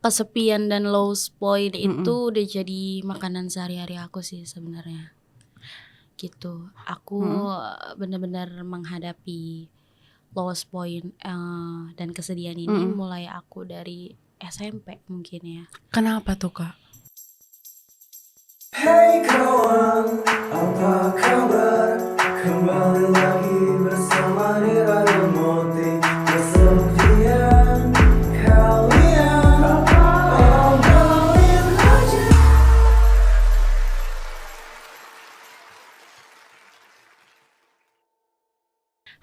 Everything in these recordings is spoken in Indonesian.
kesepian dan lowest point itu udah jadi makanan sehari-hari aku sih sebenarnya. Gitu. Aku benar-benar menghadapi lowest point dan kesedihan ini mulai aku dari SMP mungkin ya. Kenapa tuh Kak? Hey kawan, apa kabar? Kembali lagi bersama di Radio Motif. Kesepian kalian, obrolin aja.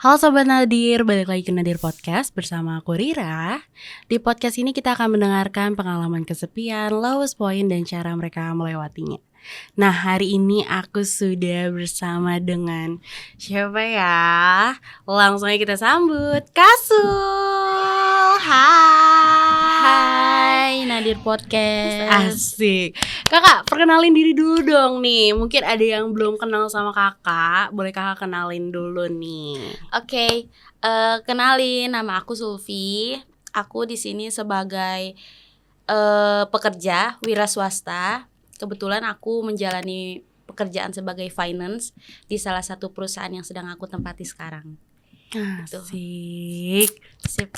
Halo Sobat Nadir, balik lagi ke Nadir Podcast bersama aku Rira. Di podcast ini kita akan mendengarkan pengalaman kesepian, lowest point, dan cara mereka melewatinya. Nah, hari ini aku sudah bersama dengan siapa ya? Langsung aja kita sambut Kasul. Hai Nadir Podcast. Asik. Kakak, perkenalin diri dulu dong nih. Mungkin ada yang belum kenal sama kakak. Boleh kakak kenalin dulu nih. Oke, kenalin, nama aku Sulfi. Aku di sini sebagai pekerja wira swasta. Kebetulan aku menjalani pekerjaan sebagai finance di salah satu perusahaan yang sedang aku tempati sekarang. Asik. Sip.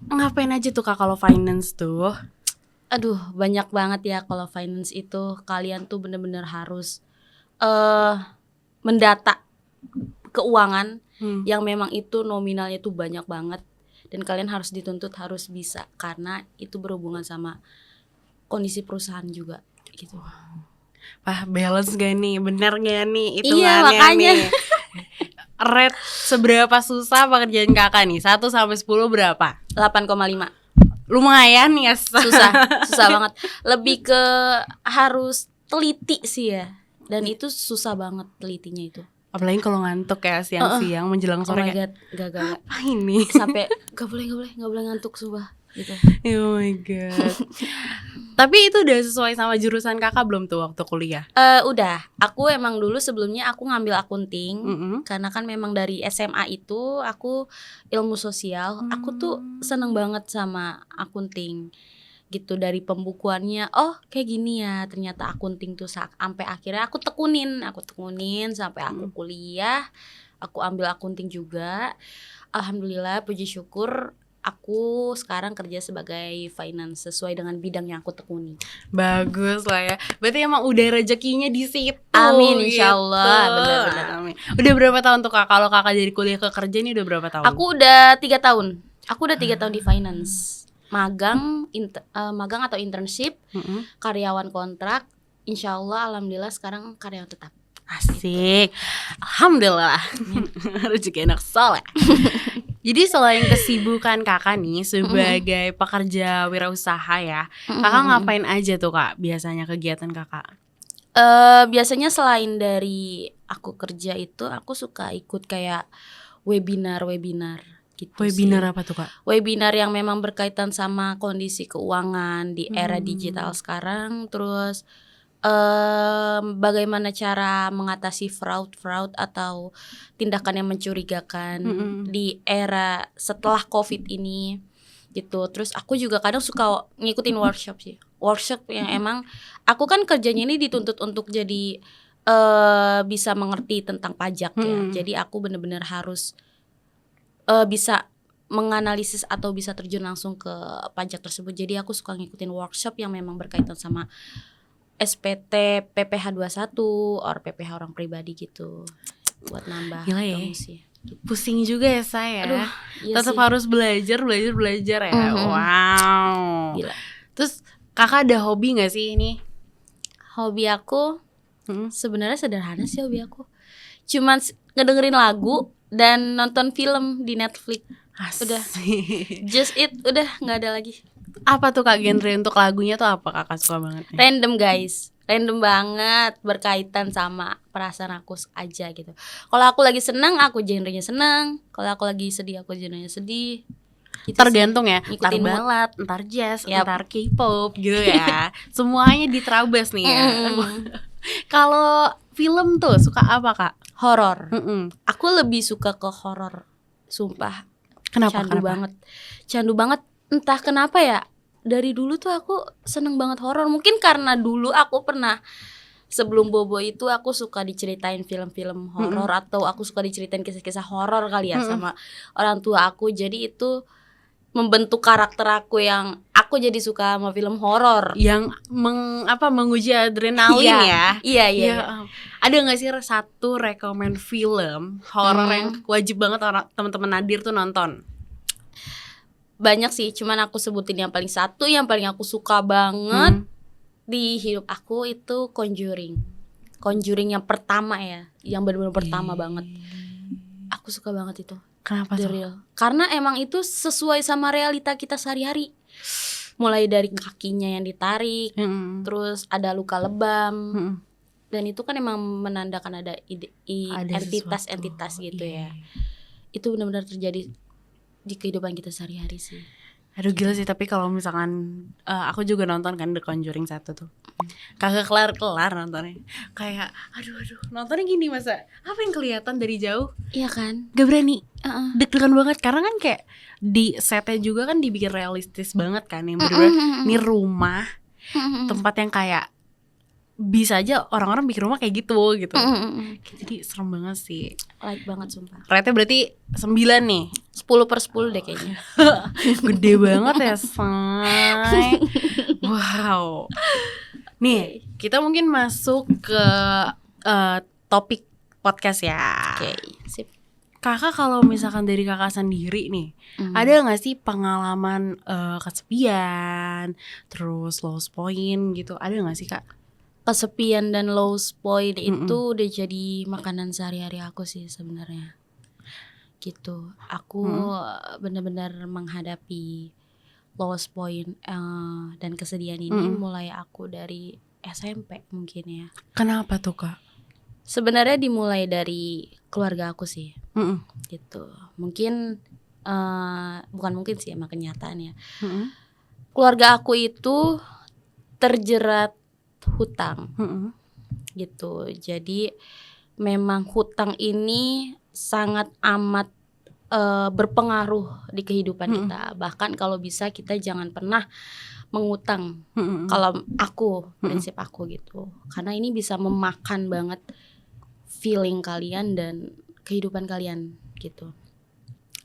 Ngapain aja tuh kak kalau finance tuh? Aduh, banyak banget ya kalau finance itu. Kalian tuh bener-bener harus mendata keuangan yang memang itu nominalnya tuh banyak banget. Dan kalian harus dituntut harus bisa, karena itu berhubungan sama kondisi perusahaan juga gitu. Wah, balance gak nih? Bener gak nih? Iya, makanya nih. Rate seberapa susah pekerjaan kakak nih? 1 sampai 10 berapa? 8,5. Lumayan ya. Susah banget. Lebih ke harus teliti sih ya. Dan itu susah banget telitinya itu. Apalagi kalau ngantuk ya siang-siang menjelang Oh sore my kayak god, gak. apa ini? Sampai gak boleh ngantuk sumpah gitu. Oh my god. Tapi itu udah sesuai sama jurusan kakak belum tuh waktu kuliah? Udah, aku emang dulu sebelumnya aku ngambil akunting. Karena kan memang dari SMA itu aku ilmu sosial. Aku tuh seneng banget sama akunting gitu, dari pembukuannya. Oh kayak gini ya ternyata akunting tuh. Sampai akhirnya aku tekunin sampai aku kuliah. Aku ambil akunting juga. Alhamdulillah, puji syukur, aku sekarang kerja sebagai finance sesuai dengan bidang yang aku tekuni. Bagus lah ya. Berarti emang udah rezekinya di situ. Amin, insyaallah. Gitu. Benar-benar. Amin. Udah berapa tahun tuh kak? Kalau kakak dari kuliah ke kerja ini udah berapa tahun? Aku udah 3 tahun. Aku udah 3 tahun di finance. Magang atau internship, karyawan kontrak. Insyaallah, alhamdulillah sekarang karyawan tetap. Asik. Alhamdulillah. Rezeki anak soleh. Jadi selain kesibukan kakak nih sebagai pekerja wirausaha ya, kakak ngapain aja tuh kak biasanya kegiatan kakak? Biasanya selain dari aku kerja itu, aku suka ikut kayak webinar gitu. Webinar sih. apa tuh kak? Webinar yang memang berkaitan sama kondisi keuangan di era digital sekarang. Terus bagaimana cara mengatasi fraud atau tindakan yang mencurigakan di era setelah COVID ini gitu. Terus aku juga kadang suka ngikutin workshop yang emang aku kan kerjanya ini dituntut untuk jadi bisa mengerti tentang pajak ya. Jadi aku benar-benar harus bisa menganalisis atau bisa terjun langsung ke pajak tersebut. Jadi aku suka ngikutin workshop yang memang berkaitan sama SPT, PPh 21, or PPh orang pribadi gitu, buat nambah ilmu sih. Gitu. Pusing juga ya saya. Aduh, iya tetap sih. harus belajar ya. Wow. Gila. Terus kakak ada hobi nggak sih ini? Hobi aku sebenarnya sederhana sih hobi aku. Cuman ngedengerin lagu dan nonton film di Netflix. Udah. Just it, udah nggak ada lagi. Apa tuh kak genre untuk lagunya tuh apa kakak suka banget? Random guys, random banget, berkaitan sama perasaan aku aja gitu. Kalau aku lagi seneng, aku genrenya seneng. Kalau aku lagi sedih, aku genrenya sedih. Gitu Tergantung sih. ya, ntar Ngikutin mood. balad, ntar jazz, ntar K-pop gitu ya. Semuanya diterabas nih ya. Kalau film tuh suka apa kak? Horor. Aku lebih suka ke horor, sumpah. Kenapa? Candu banget. Entah kenapa ya. dari dulu tuh aku seneng banget horor. Mungkin karena dulu aku pernah, sebelum Bobo itu aku suka diceritain film-film horor atau aku suka diceritain kisah-kisah horor kali ya sama orang tua aku. Jadi itu membentuk karakter aku yang aku jadi suka sama film horor. Yang menguji adrenalin ya. Iya. Ada nggak sih satu rekomen film horor yang wajib banget orang teman-teman Nadir tuh nonton? Banyak sih, cuman aku sebutin yang paling satu, yang paling aku suka banget di hidup aku itu Conjuring yang pertama ya, yang benar-benar pertama banget. Aku suka banget itu. Kenapa The tuh? Real. Karena emang itu sesuai sama realita kita sehari-hari. Mulai dari kakinya yang ditarik, terus ada luka lebam, dan itu kan emang menandakan ada entitas-entitas gitu ya. Itu benar-benar terjadi di kehidupan kita sehari-hari sih. Aduh gila sih, tapi kalau misalkan aku juga nonton kan The Conjuring 1 tuh. Kagak kelar-kelar nontonnya. Kayak aduh nontonnya gini masa apa yang kelihatan dari jauh? Iya kan? Gak berani. Deg-degan banget karena kan kayak di setnya juga kan dibikin realistis banget kan, yang bener-bener ini rumah tempat yang kayak bisa aja orang-orang bikin rumah kayak gitu. Jadi serem banget sih. Like banget sumpah. Rate-nya berarti 9 nih. 10/10 deh kayaknya. Gede banget ya, say. Wow. Nih, kita mungkin masuk ke topik podcast ya. Oke, sip. Kakak kalau misalkan dari kakak sendiri nih, ada gak sih pengalaman kesepian, terus lost point gitu, ada gak sih kak? Kesepian dan lost point itu udah jadi makanan sehari-hari aku sih sebenarnya. Gitu. Aku benar-benar menghadapi lost point dan kesedihan ini mulai aku dari SMP mungkin ya. Kenapa tuh kak? Sebenarnya dimulai dari keluarga aku sih. Gitu. Mungkin bukan mungkin sih, emang kenyataannya. Keluarga aku itu terjerat hutang. Gitu. Jadi memang hutang ini sangat amat berpengaruh di kehidupan kita. Bahkan kalau bisa kita jangan pernah mengutang. Kalau aku, prinsip aku gitu. Karena ini bisa memakan banget feeling kalian dan kehidupan kalian gitu.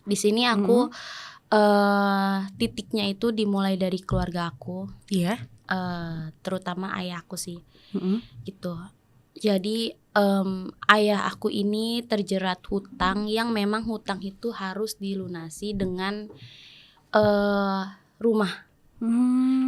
Di sini aku titiknya itu dimulai dari keluarga aku. Iya. Terutama ayah aku sih. Gitu. Jadi ayah aku ini terjerat hutang yang memang hutang itu harus dilunasi dengan rumah.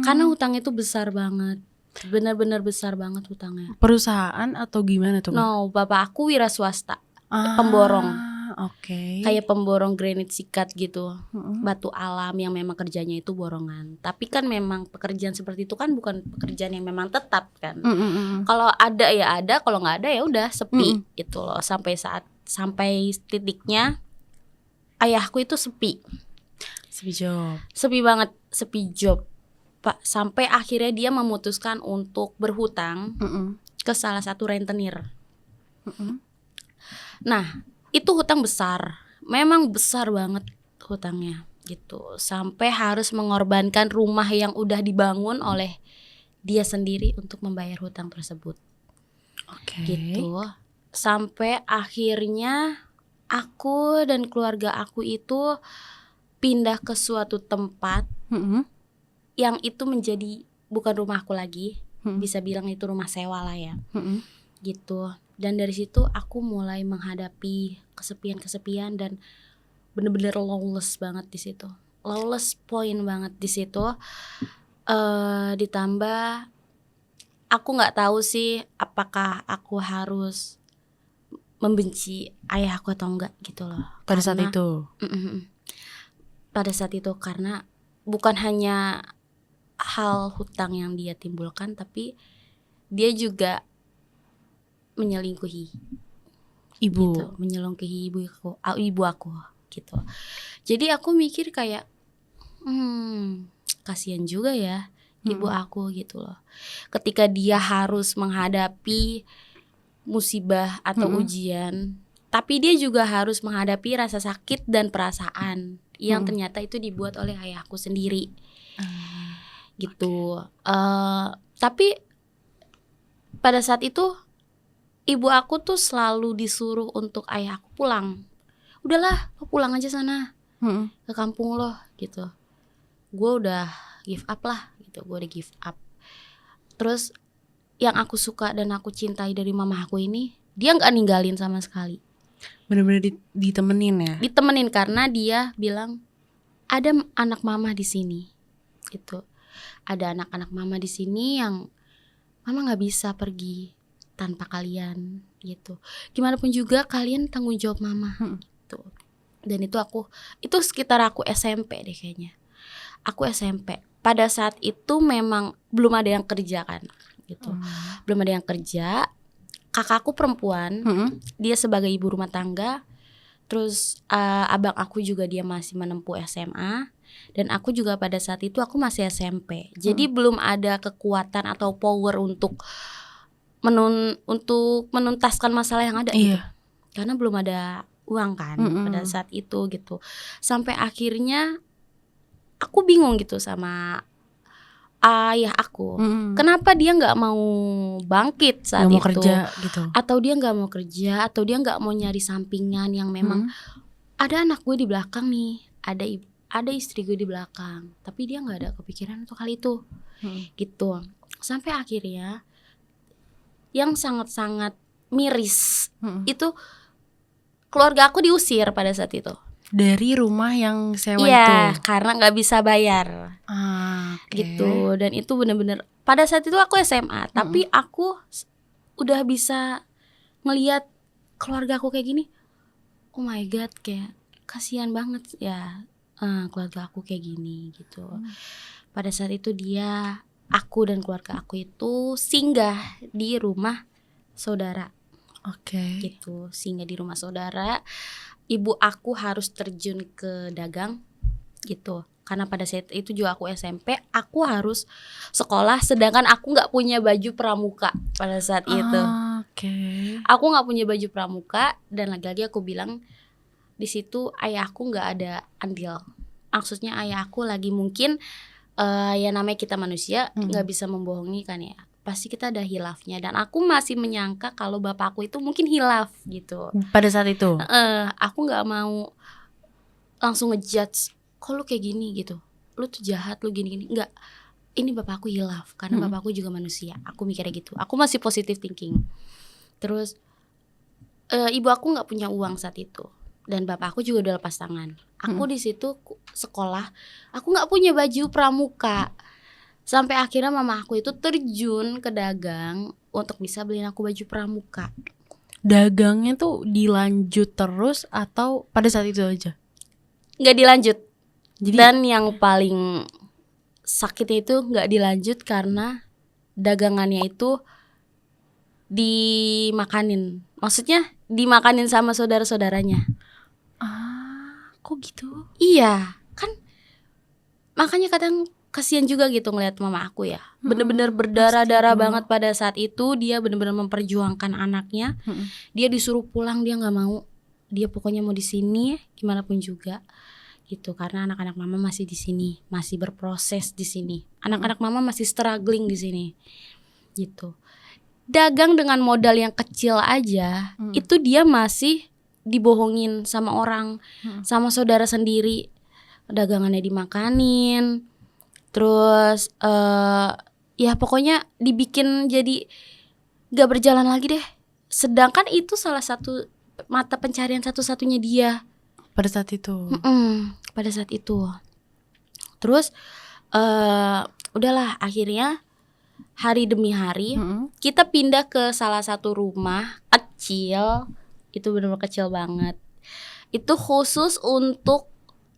Karena hutang itu besar banget. Benar-benar besar banget hutangnya. Perusahaan atau gimana tuh? No, bapak aku wira swasta. Pemborong. Oke. Kayak pemborong granit sikat gitu. Batu alam yang memang kerjanya itu borongan. Tapi kan memang pekerjaan seperti itu kan bukan pekerjaan yang memang tetap kan. Kalau ada ya ada, kalau nggak ada ya udah sepi gitu loh. Sampai titiknya ayahku itu sepi. Sepi job. Sepi banget, sepi job. Pak, sampai akhirnya dia memutuskan untuk berhutang ke salah satu rentenir. Nah, itu hutang besar, memang besar banget hutangnya gitu. Sampai harus mengorbankan rumah yang udah dibangun oleh dia sendiri untuk membayar hutang tersebut. Gitu. Sampai akhirnya aku dan keluarga aku itu pindah ke suatu tempat yang itu menjadi bukan rumahku lagi. Bisa bilang itu rumah sewa lah ya. Gitu. Dan dari situ aku mulai menghadapi kesepian dan bener-bener lawless banget di situ. Lawless point banget di situ. Ditambah aku nggak tahu sih apakah aku harus membenci ayahku atau enggak gitu loh. Pada saat itu. Pada saat itu karena bukan hanya hal hutang yang dia timbulkan, tapi dia juga menyelingkuhi ibu gitu, menyelingkuhi ibu aku gitu. Jadi aku mikir kayak kasihan juga ya ibu aku gitu loh. Ketika dia harus menghadapi musibah atau ujian, tapi dia juga harus menghadapi rasa sakit dan perasaan yang ternyata itu dibuat oleh ayahku sendiri. gitu. Tapi pada saat itu ibu aku tuh selalu disuruh untuk ayah aku pulang. Udahlah, lo pulang aja sana ke kampung lo gitu. Gue udah give up lah gitu, gue udah give up. Terus yang aku suka dan aku cintai dari mama aku ini, dia nggak ninggalin sama sekali. Bener-bener ditemenin ya. Ditemenin karena dia bilang ada anak mama di sini gitu. Ada anak-anak mama di sini yang mama nggak bisa pergi tanpa kalian gitu. Gimana pun juga kalian tanggung jawab mama gitu. Dan itu sekitar aku SMP deh kayaknya. Aku SMP. Pada saat itu memang belum ada yang kerja kan gitu. Belum ada yang kerja. Kakakku perempuan, dia sebagai ibu rumah tangga. Terus abang aku juga dia masih menempuh SMA. Dan aku juga pada saat itu aku masih SMP. Jadi belum ada kekuatan atau power untuk menuntaskan masalah yang ada gitu. Karena belum ada uang kan pada saat itu gitu. Sampai akhirnya aku bingung gitu sama ayah aku. Kenapa dia nggak mau bangkit saat Gak mau itu? kerja gitu. Atau dia nggak mau kerja, atau dia nggak mau nyari sampingan yang memang ada anak gue di belakang nih, ada istri gue di belakang, tapi dia nggak ada kepikiran untuk hal itu, gitu. Sampai akhirnya yang sangat-sangat miris itu keluarga aku diusir pada saat itu. Dari rumah yang sewa Iya, itu. karena nggak bisa bayar. Okay. Gitu. Dan itu benar-benar pada saat itu aku SMA, tapi aku udah bisa ngelihat keluarga aku kayak gini. Oh my god, kayak kasihan banget ya keluarga aku kayak gini gitu. Pada saat itu aku dan keluarga aku itu singgah di rumah saudara. Oke. Gitu, singgah di rumah saudara. Ibu aku harus terjun ke dagang gitu. Karena pada saat itu juga aku SMP, aku harus sekolah, sedangkan aku nggak punya baju pramuka pada saat itu. Aku nggak punya baju pramuka, dan lagi-lagi aku bilang di situ ayahku nggak ada andil. Maksudnya ayahku lagi mungkin ya namanya kita manusia nggak bisa membohongi kan ya. Pasti kita ada hilafnya, dan aku masih menyangka kalau bapakku itu mungkin hilaf gitu. Pada saat itu. Aku nggak mau langsung ngejudge, kok lu kayak gini gitu, lu tuh jahat, lu gini-gini. Enggak, ini bapakku hilaf karena bapakku juga manusia. Aku mikirnya gitu, aku masih positive thinking. Terus ibu aku nggak punya uang saat itu, dan bapak aku juga udah lepas tangan. Aku di situ sekolah, aku nggak punya baju pramuka. Sampai akhirnya mama aku itu terjun ke dagang untuk bisa beliin aku baju pramuka. Dagangnya tuh dilanjut terus atau pada saat itu aja? Nggak dilanjut. Jadi, dan yang paling sakitnya itu nggak dilanjut karena dagangannya itu dimakanin. Maksudnya dimakanin sama saudara-saudaranya. kok gitu? Iya, kan makanya kadang kasihan juga gitu ngeliat mama aku ya. Bener-bener berdarah-darah banget pada saat itu. Dia bener-bener memperjuangkan anaknya. Dia disuruh pulang, dia nggak mau. Dia pokoknya mau di sini gimana pun juga gitu, karena anak-anak mama masih di sini, masih berproses di sini. Anak-anak mama masih struggling di sini. Gitu. Dagang dengan modal yang kecil aja, itu dia masih dibohongin sama orang, sama saudara sendiri. Dagangannya dimakanin. Terus ya pokoknya dibikin jadi gak berjalan lagi deh. Sedangkan itu salah satu mata pencarian satu-satunya dia pada saat itu. Pada saat itu. Terus udahlah, akhirnya hari demi hari kita pindah ke salah satu rumah kecil. Itu benar-benar kecil banget. Itu khusus untuk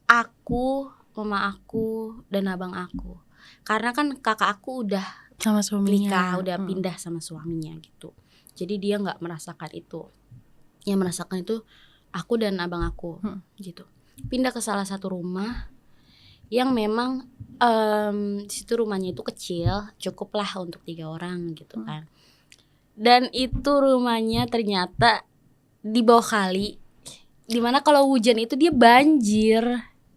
aku, mama aku, dan abang aku. Karena kan kakak aku udah sama suaminya, nikah, udah pindah sama suaminya gitu. Jadi dia nggak merasakan itu. Yang merasakan itu aku dan abang aku gitu. Pindah ke salah satu rumah yang memang di situ rumahnya itu kecil, cukuplah untuk 3 orang gitu kan. Dan itu rumahnya ternyata di bawah kali, dimana kalau hujan itu dia banjir.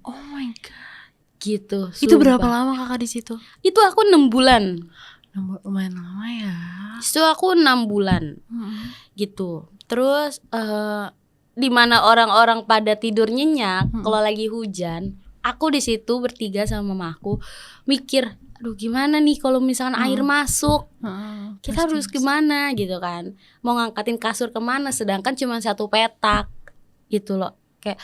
Oh my god. gitu. Itu berapa sumpah. lama kakak di situ? Itu aku 6 bulan. Lumayan lama ya. Itu aku 6 bulan gitu. Terus di mana orang-orang pada tidur nyenyak, kalau lagi hujan, aku di situ bertiga sama mamaku mikir, aduh gimana nih kalau misalkan air masuk, kita harus gimana gitu kan, mau ngangkatin kasur kemana, sedangkan cuma 1 petak gitu loh, kayak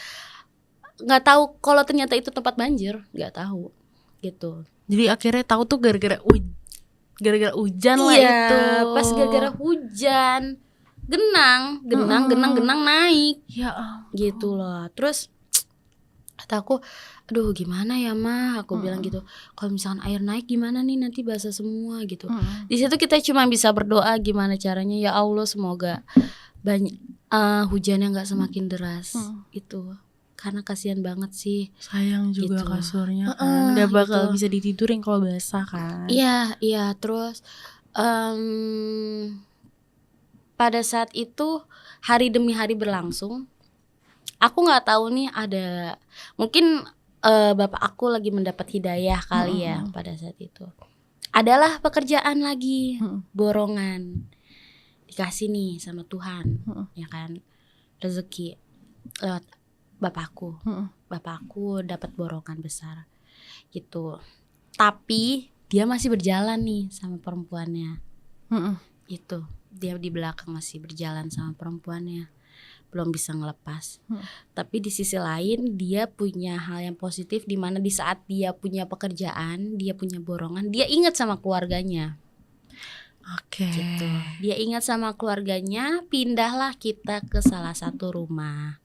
nggak tahu kalau ternyata itu tempat banjir, nggak tahu gitu. Jadi akhirnya tahu tuh gara-gara hujan lah Iya, itu. pas gara-gara hujan, genang naik Ya ampun. gitu loh. Terus kata aku, aduh gimana ya mah, aku bilang gitu, kalau misalkan air naik gimana nih, nanti basah semua gitu. Di situ kita cuma bisa berdoa gimana caranya, ya Allah semoga banyak hujannya nggak semakin deras itu, karena kasihan banget sih. Sayang juga Gitu. kasurnya kan, nggak bakal gitu. bisa ditidurin kalau basah kan. Iya, terus pada saat itu hari demi hari berlangsung. Aku nggak tahu nih, ada mungkin bapak aku lagi mendapat hidayah kali ya pada saat itu. Adalah pekerjaan lagi, borongan dikasih nih sama Tuhan, ya kan, rezeki lewat bapakku. Bapakku dapat borongan besar gitu. Tapi dia masih berjalan nih sama perempuannya. Itu dia di belakang masih berjalan sama perempuannya, belum bisa ngelepas. Tapi di sisi lain dia punya hal yang positif, di mana di saat dia punya pekerjaan, dia punya borongan, dia ingat sama keluarganya. Oke. Gitu. Dia ingat sama keluarganya, pindahlah kita ke salah satu rumah.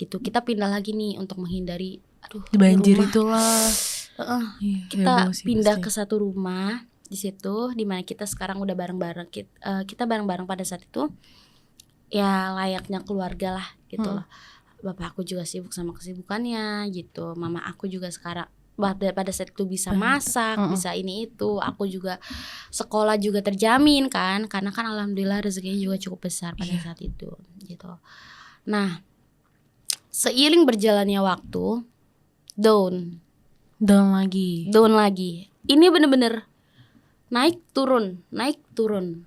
Gitu. Kita pindah lagi nih untuk menghindari Banjir rumah. itulah. Iya, Kita heboh sih pindah pasti. ke satu rumah di situ, di mana kita sekarang udah bareng-bareng, kita bareng-bareng pada saat itu. Ya layaknya keluarga lah gitu loh. Bapak aku juga sibuk sama kesibukannya gitu. Mama aku juga sekarang pada saat itu bisa masak, bisa ini itu. Aku juga sekolah juga terjamin kan, karena kan alhamdulillah rezekinya juga cukup besar pada saat itu gitu. Nah, seiring berjalannya waktu, down lagi. Ini bener-bener naik turun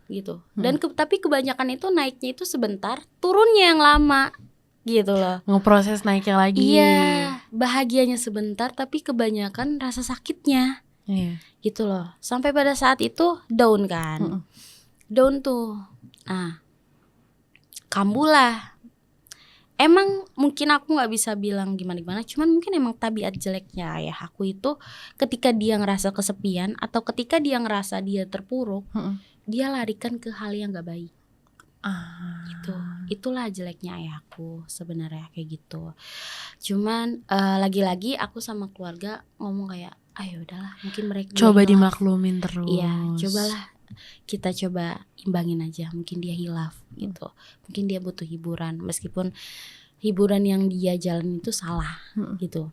gitu. Dan tapi kebanyakan itu naiknya itu sebentar, turunnya yang lama gitu loh. Ngeproses naiknya lagi. Iya, bahagianya sebentar tapi kebanyakan rasa sakitnya. Iya. Gitu loh. Sampai pada saat itu down kan. Down tuh. Nah, kambuhlah. Emang mungkin aku gak bisa bilang gimana-gimana, cuman mungkin emang tabiat jeleknya ayah aku itu, ketika dia ngerasa kesepian atau ketika dia ngerasa dia terpuruk, dia larikan ke hal yang gak baik. Gitu. Itulah jeleknya ayahku sebenarnya, kayak gitu. Cuman lagi-lagi aku sama keluarga ngomong kayak, ayo udahlah, mungkin mereka Coba hilaf. dimaklumin terus. Iya, cobalah kita coba imbangin aja, mungkin dia hilaf gitu. Mungkin dia butuh hiburan, meskipun hiburan yang dia jalan itu salah gitu.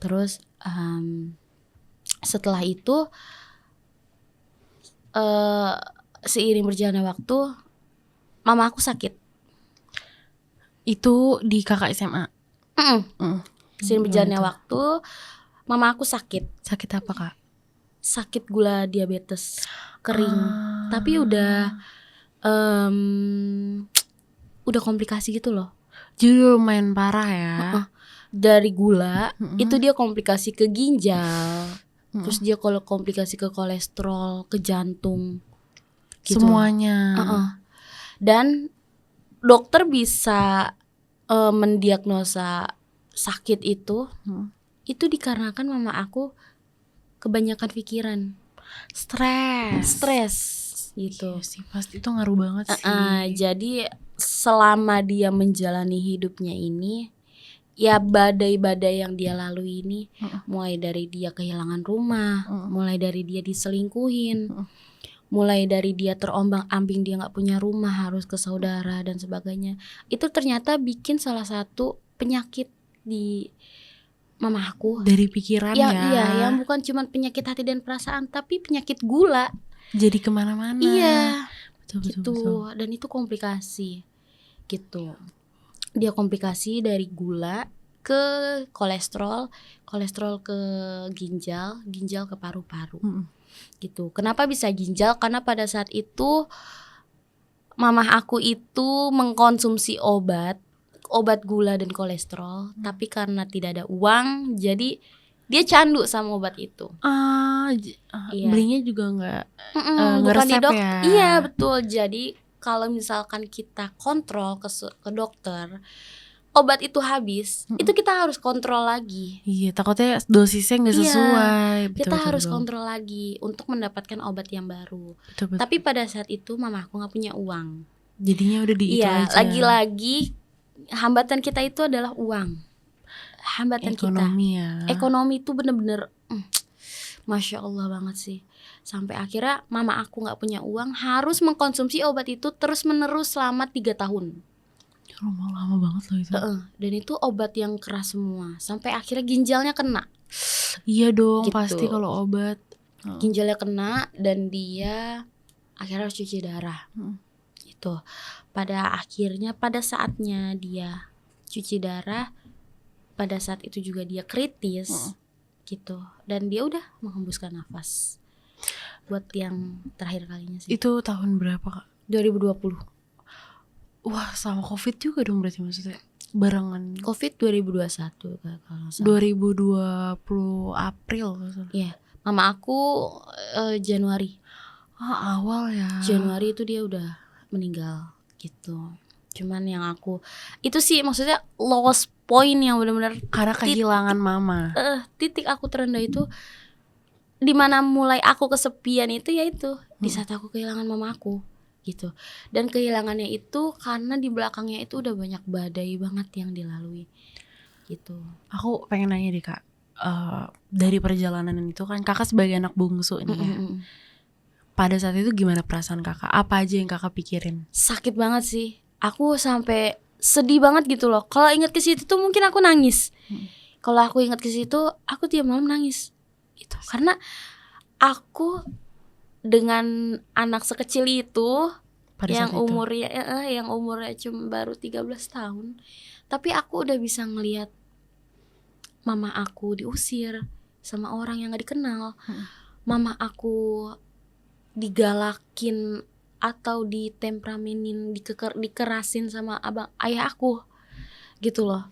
Terus setelah itu seiring berjalannya waktu, mama aku sakit. Itu di kakak SMA. Seiring berjalannya waktu, mama aku sakit. Sakit apa kak? Sakit gula diabetes kering. Tapi udah komplikasi gitu loh. Jadi lumayan parah ya. Dari gula itu dia komplikasi ke ginjal. Terus dia kalau komplikasi ke kolesterol, ke jantung gitu. Semuanya. Dan dokter bisa mendiagnosa sakit itu dikarenakan mama aku kebanyakan pikiran, stres gitu. Iya sih, pasti itu ngaruh banget sih. Jadi selama dia menjalani hidupnya ini, ya badai-badai yang dia lalui ini, mulai dari dia kehilangan rumah, mulai dari dia diselingkuhin, mulai dari dia terombang-ambing, dia nggak punya rumah, harus ke saudara dan sebagainya. Itu ternyata bikin salah satu penyakit di mama aku. Dari pikiran ya. Iya, yang bukan cuma penyakit hati dan perasaan, tapi penyakit gula. Jadi kemana-mana. Iya, betul. Dan itu komplikasi gitu. Dia komplikasi dari gula ke kolesterol, kolesterol ke ginjal, ginjal ke paru-paru. Gitu. Kenapa bisa ginjal? Karena pada saat itu mamah aku itu mengkonsumsi obat gula dan kolesterol, tapi karena tidak ada uang, jadi dia candu sama obat itu. Iya. Belinya juga nggak bukan di ngeresep dokter. ya? Iya betul. Jadi kalau misalkan kita kontrol ke dokter, obat itu habis, itu kita harus kontrol lagi. Iya, takutnya dosisnya nggak sesuai. Iya, kita harus kontrol lagi untuk mendapatkan obat yang baru. Betul. Tapi pada saat itu mamaku nggak punya uang. Jadinya udah di itu Iya, aja. lagi-lagi hambatan kita itu adalah uang. Hambatan Ekonomi kita. ya. Ekonomi itu bener-bener, Masya Allah banget sih. Sampai akhirnya mama aku nggak punya uang, harus mengkonsumsi obat itu terus-menerus selama 3 tahun. Lama banget loh itu. Dan itu obat yang keras semua. Sampai akhirnya ginjalnya kena. Iya dong, Gitu. pasti kalau obat. Ginjalnya kena dan dia akhirnya harus cuci darah. Itu. Pada saatnya dia cuci darah, pada saat itu juga dia kritis. Gitu. Dan dia udah menghembuskan nafas. Buat yang terakhir kalinya sih. Itu tahun berapa Kak? 2020. Wah, sama Covid juga dong berarti maksudnya. Barengan. Covid 2021 kalau salah. 2020 April kalau salah. Iya. Mama aku Januari. Awal ya. Januari itu dia udah meninggal gitu. Cuman yang aku itu sih maksudnya lowest point yang benar-benar Karena kehilangan mama. Titik aku terendah itu di mana mulai aku kesepian itu yaitu di saat aku kehilangan mama aku gitu. Dan kehilangannya itu karena di belakangnya itu udah banyak badai banget yang dilalui gitu. Aku pengen nanya deh Kak, dari perjalanan itu kan Kakak sebagai anak bungsu nih ya. Pada saat itu gimana perasaan Kakak? Apa aja yang Kakak pikirin? Sakit banget sih. Aku sampai sedih banget gitu loh. Kalau ingat ke situ tuh mungkin aku nangis. Kalau aku ingat ke situ, aku tiap malam nangis. Itu karena aku dengan anak sekecil itu Pada yang saat itu? umurnya cuma baru 13 tahun, tapi aku udah bisa ngelihat mama aku diusir sama orang yang gak dikenal. Mama aku digalakin atau ditemperamenin, dikerasin sama ayah aku gitu loh.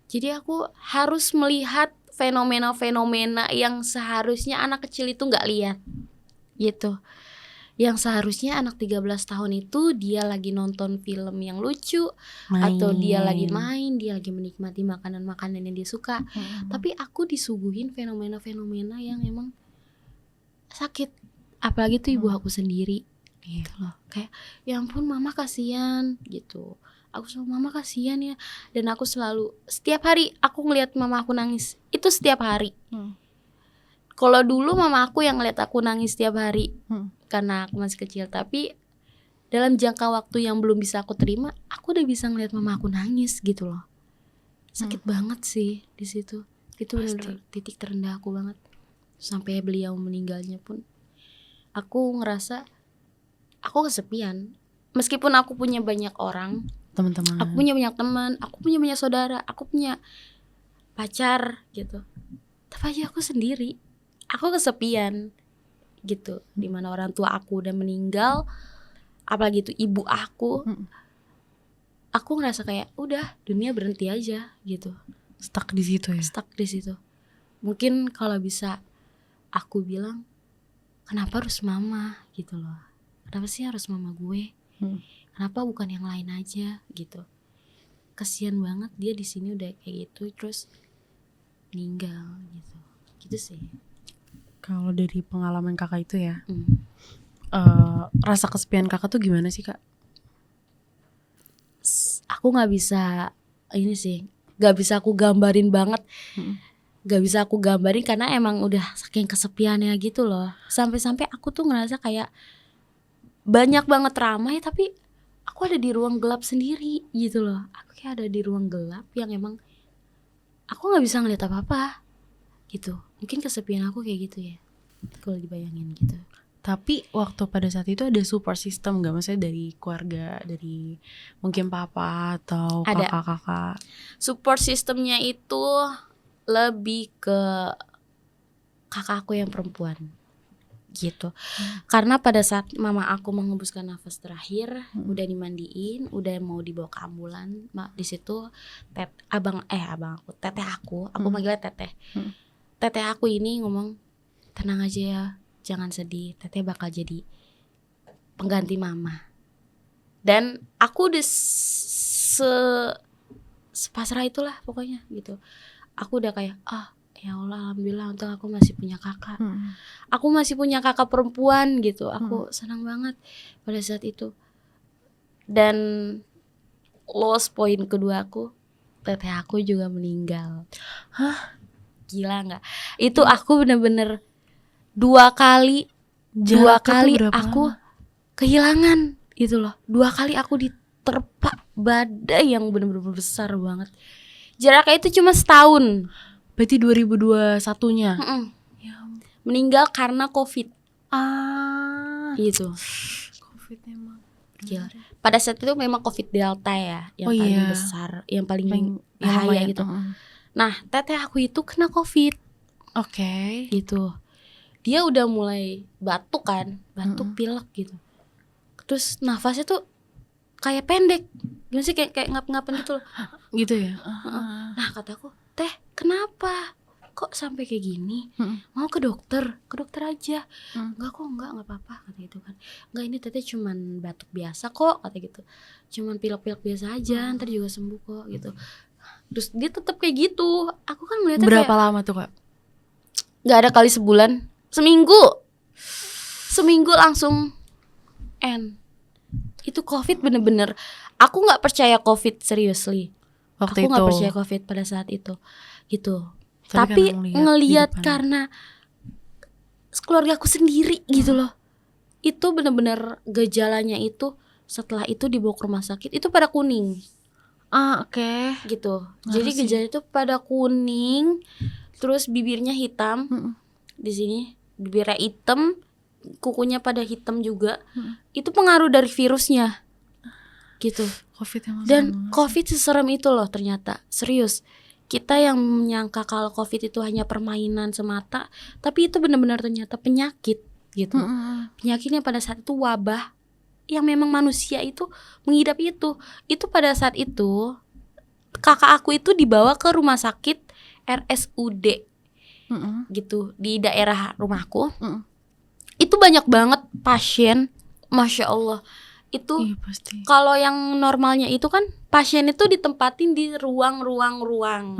Jadi aku harus melihat fenomena-fenomena yang seharusnya anak kecil itu gak lihat gitu. Yang seharusnya anak 13 tahun itu dia lagi nonton film yang lucu, atau dia lagi main, dia lagi menikmati makanan-makanan yang dia suka. Tapi aku disuguhin fenomena-fenomena yang emang sakit. Apalagi tuh ibu aku sendiri gitu loh. Kayak ya ampun mama kasihan gitu. Aku sama mama kasihan ya. Dan aku selalu setiap hari aku ngeliat mama aku nangis. Itu setiap hari. Kalau dulu mama aku yang ngeliat aku nangis setiap hari karena aku masih kecil. Tapi dalam jangka waktu yang belum bisa aku terima, aku udah bisa ngeliat mama aku nangis gitu loh. Sakit banget sih di situ. Itu benar titik terendah aku banget. Sampai beliau meninggalnya pun aku ngerasa aku kesepian. Meskipun aku punya banyak orang, teman-teman, aku punya banyak teman, aku punya banyak saudara, aku punya pacar gitu. Tapi aja aku sendiri. Aku kesepian gitu. Dimana orang tua aku udah meninggal, apalagi itu ibu aku. Aku ngerasa kayak udah dunia berhenti aja gitu. Stuck di situ ya. Stuck di situ. Mungkin kalau bisa aku bilang, kenapa harus mama gitu loh? Kenapa sih harus mama gue? Kenapa bukan yang lain aja gitu? Kasian banget dia di sini udah kayak gitu terus meninggal gitu. Gitu sih. Kalau dari pengalaman Kakak itu ya, rasa kesepian Kakak tuh gimana sih Kak? Aku nggak bisa ini sih, nggak bisa aku gambarin banget. Gak bisa aku gambarin karena emang udah saking kesepiannya gitu loh. Sampai-sampai aku tuh ngerasa kayak banyak banget ramai tapi aku ada di ruang gelap sendiri gitu loh. Aku kayak ada di ruang gelap yang emang aku gak bisa ngeliat apa-apa gitu. Mungkin kesepian aku kayak gitu ya kalau dibayangin gitu. Tapi waktu pada saat itu ada support system gak? Maksudnya dari keluarga, dari mungkin papa atau Ada. kakak-kakak? Support sistemnya itu lebih ke kakak aku yang perempuan gitu. Karena pada saat mama aku menghembuskan nafas terakhir, udah dimandiin, udah mau dibawa ke ambulan, di situ abang aku, teteh aku manggilnya teteh. Teteh aku ini ngomong, tenang aja ya, jangan sedih, teteh bakal jadi pengganti mama. Dan aku udah sepasrah itulah pokoknya gitu. Aku udah kayak ya Allah, alhamdulillah untung aku masih punya kakak. Aku masih punya kakak perempuan gitu. Aku senang banget pada saat itu. Dan lowest point kedua aku, teteh aku juga meninggal. Hah? Gila nggak? Itu aku bener-bener dua kali aku kehilangan gitu loh. 2 kali aku diterpa badai yang bener-bener besar banget. Jaraknya itu cuma setahun. Berarti 2021-nya? Ya, meninggal karena COVID. Gitu. COVID emang. Gila. Pada saat itu memang COVID Delta ya, yang paling besar, yang paling bahaya gitu. Nah, teteh aku itu kena COVID. Oke. Gitu. Dia udah mulai batuk kan, batuk pilek gitu. Terus nafasnya tuh kayak pendek. Gimana sih, kayak ngap-ngapan gitu loh. Gitu ya. Nah, kataku, "Teh, kenapa? Kok sampai kayak gini? Mau ke dokter aja." Enggak apa-apa kata gitu kan. Enggak, ini teteh cuman batuk biasa kok kata gitu. Cuman pilek-pilek biasa aja, ntar juga sembuh kok gitu. Terus dia tetap kayak gitu. Aku kan ngeliatnya berapa kayak, lama tuh Kak? Gak ada kali sebulan, seminggu langsung end. Itu COVID bener-bener, aku nggak percaya COVID seriously. Waktu aku nggak itu. percaya COVID pada saat itu gitu. Tapi Tapi kan ngelihat di depan. karena keluarga aku sendiri gitu loh. Itu bener-bener gejalanya itu, setelah itu dibawa ke rumah sakit itu pada kuning. Oke. Gitu. Jadi gejalanya itu pada kuning, terus bibirnya hitam. Di sini bibirnya hitam, kukunya pada hitam juga. Itu pengaruh dari virusnya. Gitu. COVID emang. Dan COVID seserem itu loh ternyata. Serius. Kita yang menyangka kalau COVID itu hanya permainan semata, tapi itu benar-benar ternyata penyakit gitu. Penyakitnya pada saat itu wabah yang memang manusia itu mengidap itu. Itu pada saat itu kakak aku itu dibawa ke rumah sakit RSUD gitu di daerah rumahku. Itu banyak banget pasien, Masya Allah. Itu kalau yang normalnya itu kan pasien itu ditempatin di ruang-ruang.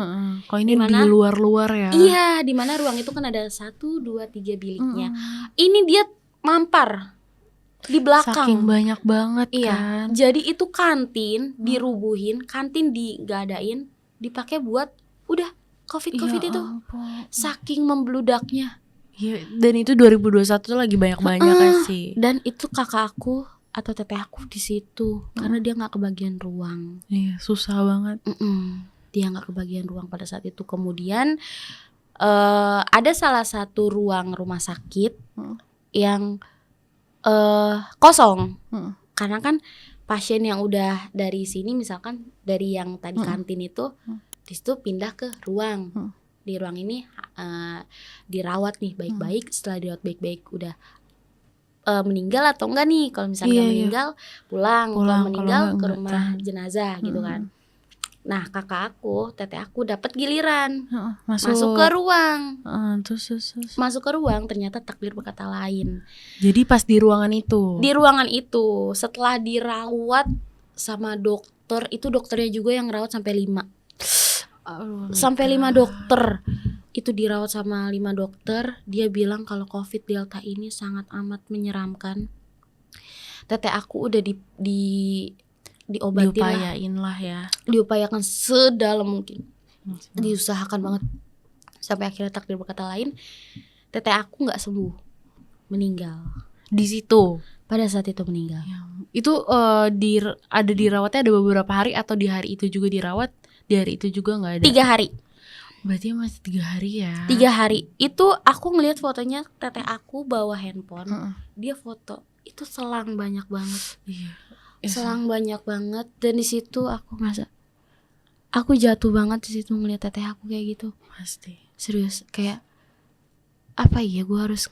Kalau ini di luar-luar ya. Iya, di mana ruang itu kan ada 1, 2, 3 biliknya. Ini dia mampar di belakang. Saking banyak banget kan. Jadi itu kantin dirubuhin, kantin digadain, dipakai buat udah COVID itu. Saking membludaknya. Iya, dan itu 2021 tuh lagi banyak-banyak kan sih. Dan itu kakak aku atau teteh aku di situ karena dia nggak kebagian ruang. Iya, susah banget. Dia nggak kebagian ruang pada saat itu. Kemudian ada salah satu ruang rumah sakit yang kosong. Karena kan pasien yang udah dari sini, misalkan dari yang tadi kantin itu, di situ pindah ke ruang. Di ruang ini dirawat nih baik-baik. Setelah dirawat baik-baik udah meninggal atau enggak nih. Kalau misalnya meninggal pulang. Kalau meninggal ke rumah jenazah gitu kan. Nah, kakak aku, teteh aku dapat giliran masuk ke ruang. Terus. Masuk ke ruang, ternyata takdir berkata lain. Jadi pas di ruangan itu. Di ruangan itu, setelah dirawat sama dokter, itu dokternya juga yang rawat sampai 5. Sampai 5 dokter. Itu dirawat sama 5 dokter. Dia bilang kalau COVID Delta ini sangat amat menyeramkan. Teteh aku udah diobatin diupayain lah ya. Diupayakan sedalam mungkin. Diusahakan banget. Sampai akhirnya takdir berkata lain. Teteh aku gak sembuh, meninggal di situ. Pada saat itu meninggal. Itu ada dirawatnya ada beberapa hari atau di hari itu juga dirawat? Di hari itu juga gak ada? 3 hari. Berarti masih 3 hari ya? 3 hari. Itu aku ngelihat fotonya teteh aku bawa handphone. Dia foto. Itu selang banyak banget. Iya. Selang banyak banget. Dan di situ aku ngerasa aku jatuh banget di situ ngelihat teteh aku kayak gitu. Pasti. Serius, kayak apa ya, gue harus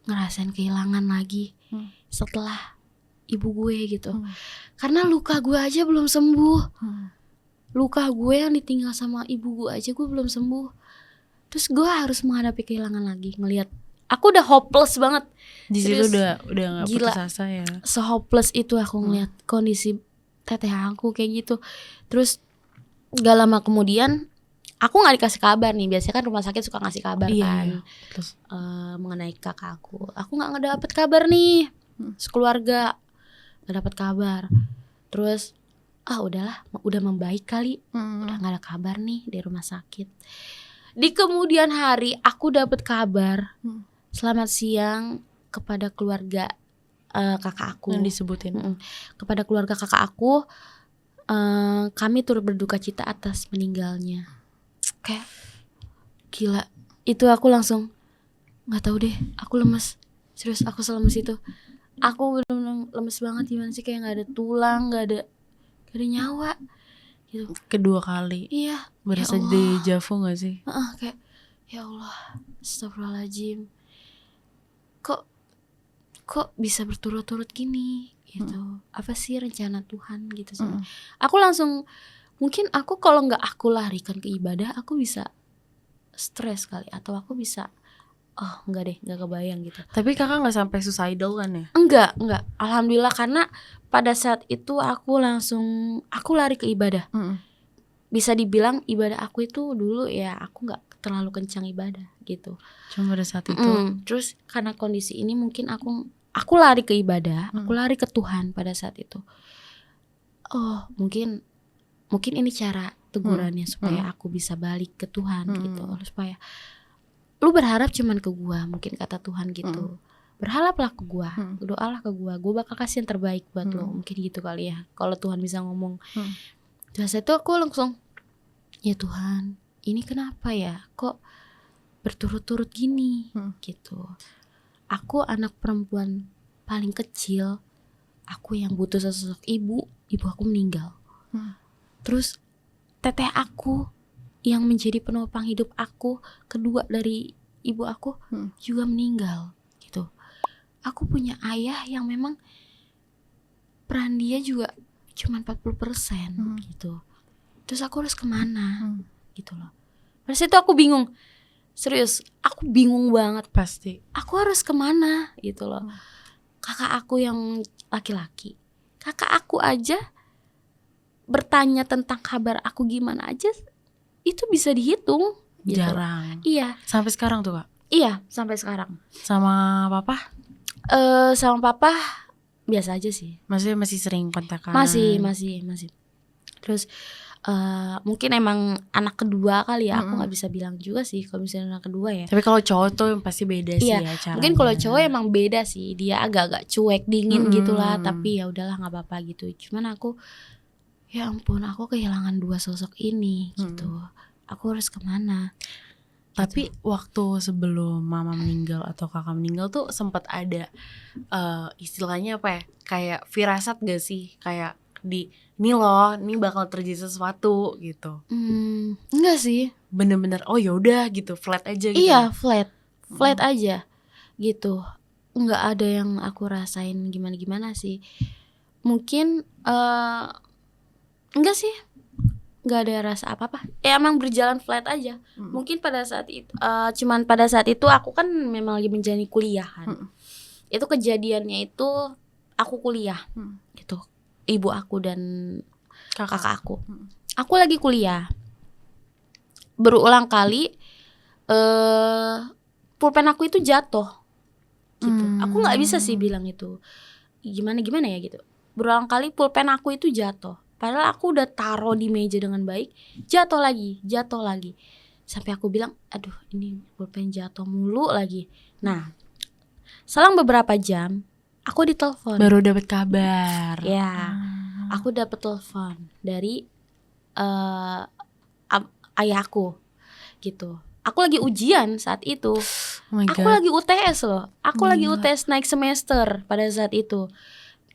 ngerasain kehilangan lagi setelah ibu gue gitu. Karena luka gue aja belum sembuh. Luka gue yang ditinggal sama ibu gue aja gue belum sembuh. Terus gue harus menghadapi kehilangan lagi. Ngelihat aku udah hopeless banget. Di situ Serius, udah nggak gila. putus asa ya. Se-hopeless itu aku ngelihat kondisi teteh aku kayak gitu. Terus gak lama kemudian aku nggak dikasih kabar nih. Biasanya kan rumah sakit suka ngasih kabar kan. Terus Mengenai kakak aku nggak ngedapet kabar nih. Sekeluarga nggak dapet kabar. Terus udahlah, udah membaik kali. Udah nggak ada kabar nih di rumah sakit. Di kemudian hari aku dapet kabar. Selamat siang kepada keluarga kakak aku. yang disebutin. Kepada keluarga kakak aku, kami turut berduka cita atas meninggalnya. Kayak gila. Itu aku langsung nggak tahu deh. Aku lemes. Serius, aku selemes itu. Aku bener-bener lemes banget. Gimana sih, kayak nggak ada tulang, nggak ada nyawa gitu. Kedua kali. Iya. Berasa Ya Allah. deja vu gak sih? Kayak ya Allah, astagfirullahaladzim. Kok bisa berturut-turut gini gitu. Apa sih rencana Tuhan gitu sih. Aku langsung, mungkin aku kalau nggak aku larikan ke ibadah, aku bisa stres kali, atau aku bisa enggak deh, nggak kebayang gitu. Tapi kakak nggak sampai suicidal kan ya? Enggak, alhamdulillah, karena pada saat itu aku lari ke ibadah. Bisa dibilang ibadah aku itu dulu ya, aku nggak terlalu kencang ibadah gitu. Cuma pada saat itu. Terus karena kondisi ini mungkin aku lari ke ibadah, aku lari ke Tuhan pada saat itu. Mungkin ini cara tegurannya supaya aku bisa balik ke Tuhan gitu. Supaya lu berharap cuman ke gua, mungkin kata Tuhan gitu. Berharaplah ke gua, doalah ke gua bakal kasih yang terbaik buat lo. Mungkin gitu kali ya, kalau Tuhan bisa ngomong. Terus itu aku langsung, ya Tuhan, ini kenapa ya, kok berturut-turut gini gitu. Aku anak perempuan paling kecil, aku yang butuh sosok ibu aku meninggal. Terus teteh aku yang menjadi penopang hidup aku, kedua dari ibu aku, juga meninggal gitu. Aku punya ayah yang memang peran dia juga cuma 40% gitu. Terus aku harus kemana gitu loh. Pada saat itu aku bingung. Serius, aku bingung banget. Pasti. Aku harus kemana gitu loh. Kakak aku yang laki-laki, kakak aku aja bertanya tentang kabar aku gimana aja, itu bisa dihitung gitu. Jarang. Iya. Sampai sekarang tuh kak? Iya, sampai sekarang. Sama papa? Sama papa biasa aja sih. Maksudnya masih sering kontakan? Masih. Terus mungkin emang anak kedua kali ya. Aku nggak bisa bilang juga sih kalau misalnya anak kedua ya. Tapi kalau cowok tuh pasti beda sih ya caranya. Mungkin kalau cowok emang beda sih. Dia agak-agak cuek, dingin gitulah. Tapi ya udahlah, nggak apa-apa gitu. Cuman aku, ya ampun, aku kehilangan 2 sosok ini gitu. Aku harus kemana? Tapi waktu sebelum mama meninggal atau kakak meninggal tuh sempat ada istilahnya apa ya, kayak firasat gak sih, kayak ini loh, ini bakal terjadi sesuatu gitu? Enggak sih. Bener-bener yaudah gitu, flat aja gitu. Iya, flat aja gitu. Enggak ada yang aku rasain gimana-gimana sih. Mungkin enggak sih, nggak ada rasa apa-apa. Emang berjalan flat aja. Mungkin pada saat itu, cuman pada saat itu aku kan memang lagi menjalani kuliah kan. Itu kejadiannya itu aku kuliah gitu. Ibu aku dan kakak aku. Aku lagi kuliah. Berulang kali pulpen aku itu jatuh gitu. Aku nggak bisa sih bilang itu gimana ya gitu. Berulang kali pulpen aku itu jatuh. Padahal aku udah taruh di meja dengan baik, jatuh lagi. Sampai aku bilang, aduh ini pulpen jatuh mulu lagi. Nah, selang beberapa jam, aku ditelepon. Baru dapat kabar. Ya, aku dapat telepon dari ayahku. gitu. Aku lagi ujian saat itu. Oh my Aku God. lagi UTS loh. Aku lagi Gila. UTS naik semester pada saat itu.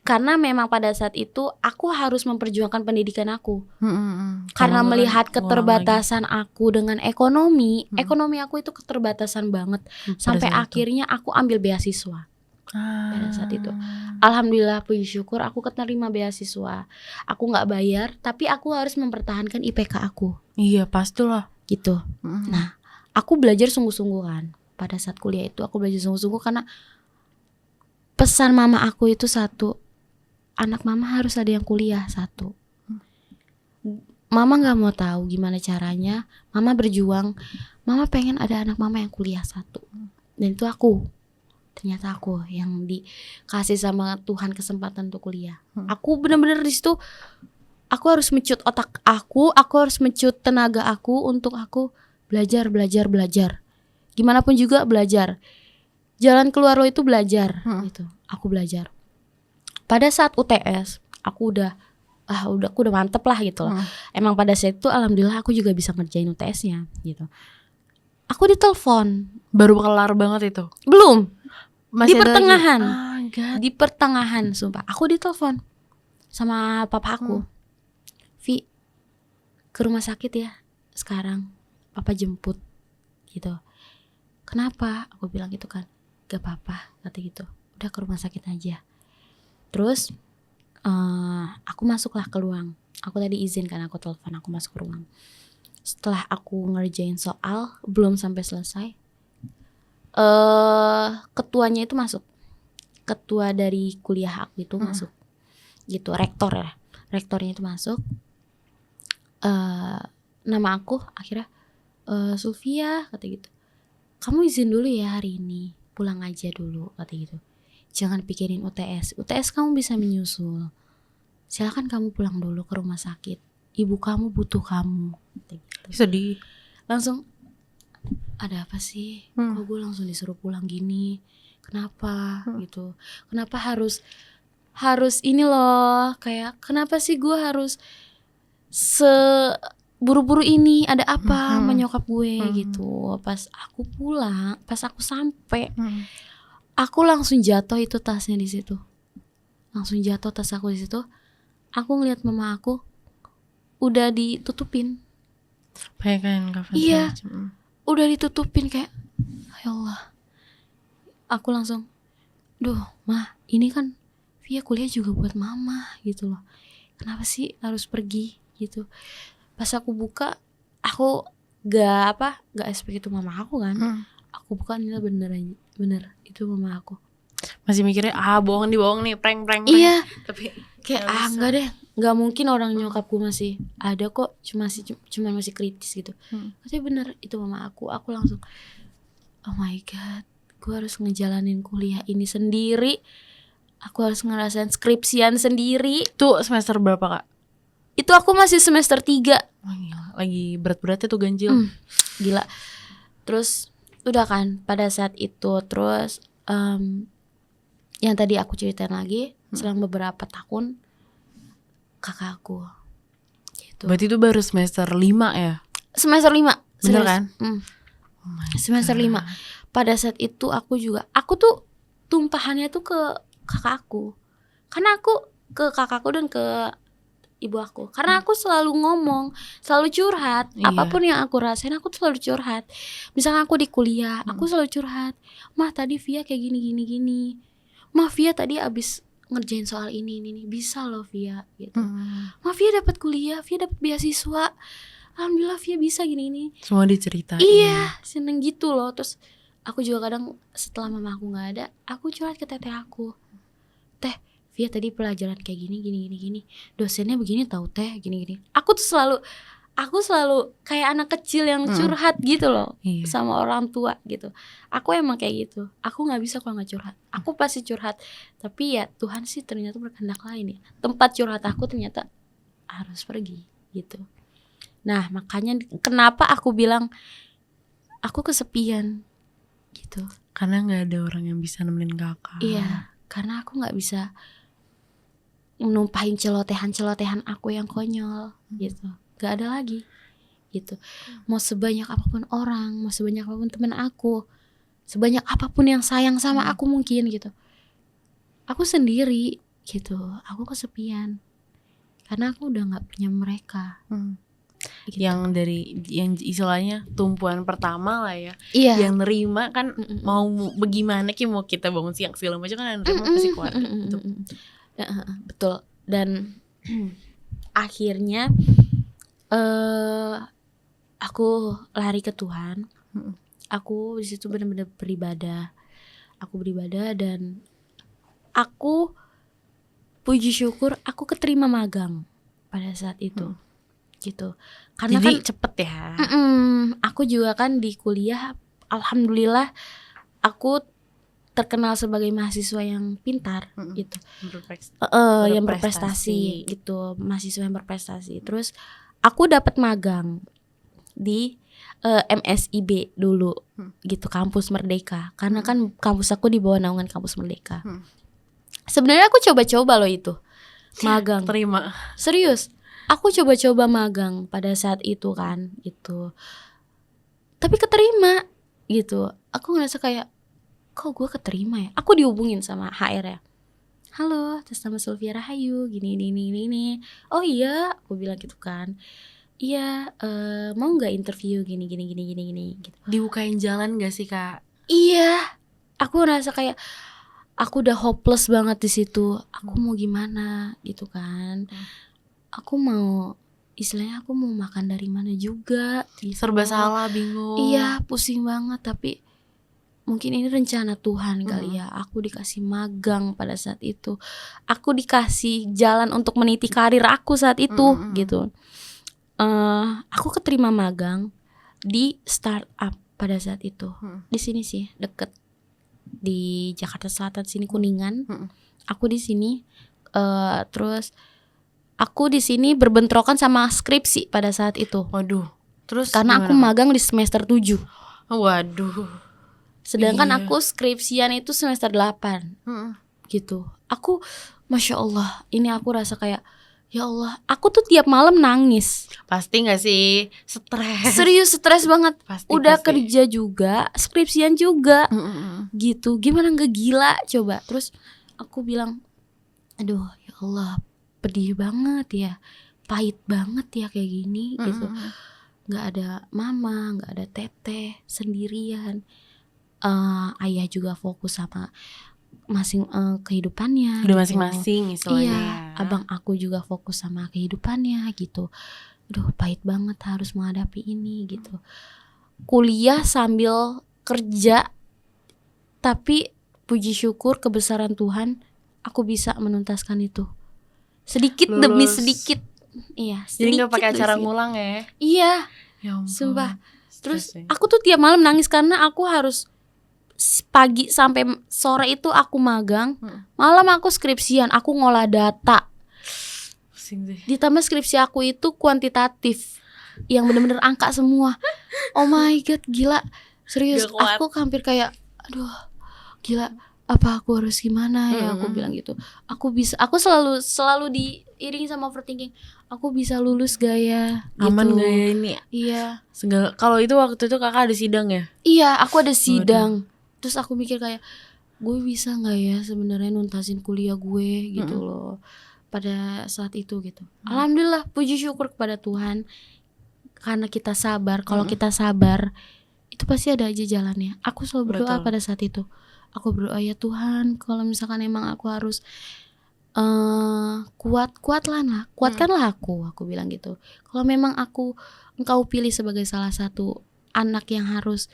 Karena memang pada saat itu aku harus memperjuangkan pendidikan aku. Karena Kamu melihat kan ngulang keterbatasan aku dengan ekonomi, ekonomi aku itu keterbatasan banget. lagi Sampai pada saat itu. akhirnya aku ambil beasiswa pada saat itu. Ah. Alhamdulillah, puji syukur aku keterima beasiswa. Aku nggak bayar, tapi aku harus mempertahankan IPK aku, Iya pastilah. gitu. Nah, aku belajar sungguh-sungguh kan. Pada saat kuliah itu aku belajar sungguh-sungguh karena pesan mama aku itu satu, anak mama harus ada yang kuliah satu. Mama nggak mau tahu gimana caranya. Mama berjuang. Mama pengen ada anak mama yang kuliah satu. Dan itu aku. Ternyata aku yang dikasih sama Tuhan kesempatan untuk kuliah. Aku benar-benar di situ. Aku harus mencut otak aku harus mencut tenaga aku untuk aku belajar. Gimana pun juga belajar. Jalan keluar lo itu belajar, gitu. Aku belajar. Pada saat UTS, aku udah mantep lah gitu loh. Emang pada saat itu alhamdulillah aku juga bisa ngerjain UTS-nya gitu. Aku ditelepon. Baru kelar banget itu. Belum. Masih Di ada pertengahan. lagi? Di pertengahan, sumpah. Aku ditelepon sama papa aku. Vi, ke rumah sakit ya sekarang. Papa jemput gitu. Kenapa? Aku bilang gitu kan. Gak apa-apa, kata gitu. Udah ke rumah sakit aja. Terus aku masuklah ke ruang. Aku tadi izin kan, aku telepon, aku masuk ke ruang. Setelah aku ngerjain soal belum sampai selesai, ketuanya itu masuk. Ketua dari kuliah aku itu masuk. Gitu, rektornya itu masuk. Nama aku akhirnya Sulfia, kata gitu. Kamu izin dulu ya hari ini, pulang aja dulu, kata gitu. Jangan pikirin UTS kamu bisa menyusul. Silakan kamu pulang dulu ke rumah sakit. Ibu kamu butuh kamu, kata gitu. Sedih. Langsung, ada apa sih? Kok gue langsung disuruh pulang gini? Kenapa? Gitu. Kenapa harus ini loh, kayak kenapa sih gue harus buru-buru ini, ada apa sama nyokap gue gitu. Pas aku pulang, pas aku sampai, aku langsung jatuh itu tasnya di situ. Langsung jatuh tas aku di situ. Aku ngeliat mama aku udah ditutupin. Pakai kain kafan. Iya. Udah ditutupin kayak, ya Allah. Aku langsung, duh, mah, ini kan Via kuliah juga buat mama gitu loh. Kenapa sih harus pergi gitu? Pas aku buka, aku gak expect itu mama aku kan. Aku buka, ini bener itu mama aku. Masih mikirnya bohong nih, prank. Iya. Tapi Kayak enggak deh, nggak mungkin orang nyokapku masih ada kok, cuma masih kritis gitu. Tapi bener itu mama aku langsung, oh my god, gue harus ngejalanin kuliah ini sendiri, aku harus ngerasain skripsian sendiri. Tuh semester berapa kak? Itu aku masih semester 3. Oh, gila. Lagi berat-beratnya tuh ganjil. Gila. Terus udah kan pada saat itu, terus yang tadi aku ceritain lagi, selang beberapa tahun kakakku gitu. Berarti itu baru semester 5 ya? Semester 5. Bener kan? Oh semester 5. Pada saat itu aku tuh tumpahannya tuh ke kakakku. Karena aku ke kakakku dan ke ibu aku. Karena aku selalu ngomong, selalu curhat. Iya. Apapun yang aku rasain aku selalu curhat. Misalnya aku di kuliah, aku selalu curhat. Mah tadi Via kayak gini. Mah Via tadi abis ngerjain soal ini bisa loh Via gitu. Mah Via dapat kuliah, Via dapat beasiswa. Alhamdulillah Via bisa gini. Semua diceritain. Iya, seneng gitu loh. Terus aku juga kadang setelah mama aku nggak ada, aku curhat ke teteh aku. Teh, Via tadi pelajaran kayak gini. Dosennya begini tahu teh, gini. Aku selalu kayak anak kecil yang curhat gitu loh. Iya. Sama orang tua gitu. Aku emang kayak gitu. Aku nggak bisa kalau nggak curhat. Aku pasti curhat. Tapi ya Tuhan sih ternyata berkehendak lain ya. Tempat curhat aku ternyata harus pergi gitu. Nah makanya kenapa aku bilang aku kesepian gitu. Karena nggak ada orang yang bisa nemenin kakak. Iya, karena aku nggak bisa numpahin celotehan aku yang konyol gitu. Gak ada lagi gitu. Mau sebanyak apapun orang, mau sebanyak apapun teman aku, sebanyak apapun yang sayang sama aku mungkin gitu, aku sendiri gitu, aku kesepian karena aku udah nggak punya mereka. Gitu. Yang istilahnya tumpuan pertama lah ya. Iya. Yang nerima kan mau bagaimana mau kita bangun siang segala macam kan yang nerima pasti keluarga. Betul. Dan akhirnya aku lari ke Tuhan. Aku di situ benar-benar beribadah. Aku beribadah dan aku puji syukur aku keterima magang pada saat itu. Gitu. Karena jadi kan cepet ya. Aku juga kan di kuliah, alhamdulillah aku terkenal sebagai mahasiswa yang pintar gitu. Yang berprestasi gitu, mahasiswa yang berprestasi. Terus aku dapat magang di MSIB dulu gitu, Kampus Merdeka. Karena kan kampus aku di bawah naungan Kampus Merdeka. Sebenarnya aku coba-coba loh itu magang. Terima. Serius. Aku coba-coba magang pada saat itu kan gitu. Tapi keterima gitu. Aku ngerasa kayak, kok gue keterima ya? Aku dihubungin sama HR ya. Halo, atas nama Sylvia Rahayu, gini. Oh iya, aku bilang gitu kan. Iya, mau nggak interview gini gitu. Dibukain jalan gak sih Kak? Iya, aku ngerasa kayak aku udah hopeless banget di situ. Aku mau gimana gitu kan? Aku mau, istilahnya aku mau makan dari mana juga gitu. Serba salah, bingung. Iya, pusing banget. Tapi mungkin ini rencana Tuhan kali ya. Aku dikasih magang pada saat itu. Aku dikasih jalan untuk meniti karir aku saat itu gitu. Aku keterima magang di startup pada saat itu. Di sini sih, deket di Jakarta Selatan sini, Kuningan. Aku di sini. Terus aku di sini berbentrokan sama skripsi pada saat itu. Waduh. Terus karena gimana? aku magang di semester 7. Waduh. Sedangkan aku skripsian itu semester 8. Gitu. Aku Masya Allah, ini aku rasa kayak, ya Allah, aku tuh tiap malam nangis. Pasti gak sih? Stres. Serius stres banget. Pasti, udah kerja juga, skripsian juga. Gitu. Gimana gak gila coba. Terus aku bilang, aduh ya Allah, pedih banget ya, pahit banget ya kayak gini gitu. Gak ada mama, gak ada teteh, sendirian. Ayah juga fokus sama kehidupannya. Udah gitu. masing-masing istilahnya. Iya, abang aku juga fokus sama kehidupannya gitu. Aduh, pahit banget harus menghadapi ini gitu. Kuliah sambil kerja, tapi puji syukur kebesaran Tuhan, aku bisa menuntaskan itu. Sedikit Lulus. demi sedikit. Iya, sedikit. Jadi gak pakai demi acara sedikit. ngulang ya? Iya. Ya ampun. Sumpah. Terus Stress ya. aku tuh tiap malam nangis karena aku harus pagi sampai sore itu aku magang. Malam aku skripsian, aku ngolah data. Pusing deh. Ditambah skripsi aku itu kuantitatif, yang bener-bener angka semua. Oh my god, gila. Serius, Gak kuat. aku hampir kayak, aduh, gila. Apa aku harus gimana ya? Aku bilang gitu. Aku selalu diiringi sama overthinking. Aku bisa lulus gak ya? Aman gitu. gak ya ini? Iya. Segala. Kalau itu waktu itu kakak ada sidang ya? Iya, aku ada sidang. Terus aku mikir kayak, gue bisa gak ya sebenarnya nuntasin kuliah gue gitu loh. Pada saat itu gitu. Alhamdulillah, puji syukur kepada Tuhan. Karena kita sabar. Kalau kita sabar, itu pasti ada aja jalannya. Aku selalu berdoa Betul. pada saat itu. Aku berdoa, ya Tuhan, kalau misalkan emang aku harus kuatkanlah aku bilang gitu. Kalau memang engkau pilih sebagai salah satu anak yang harus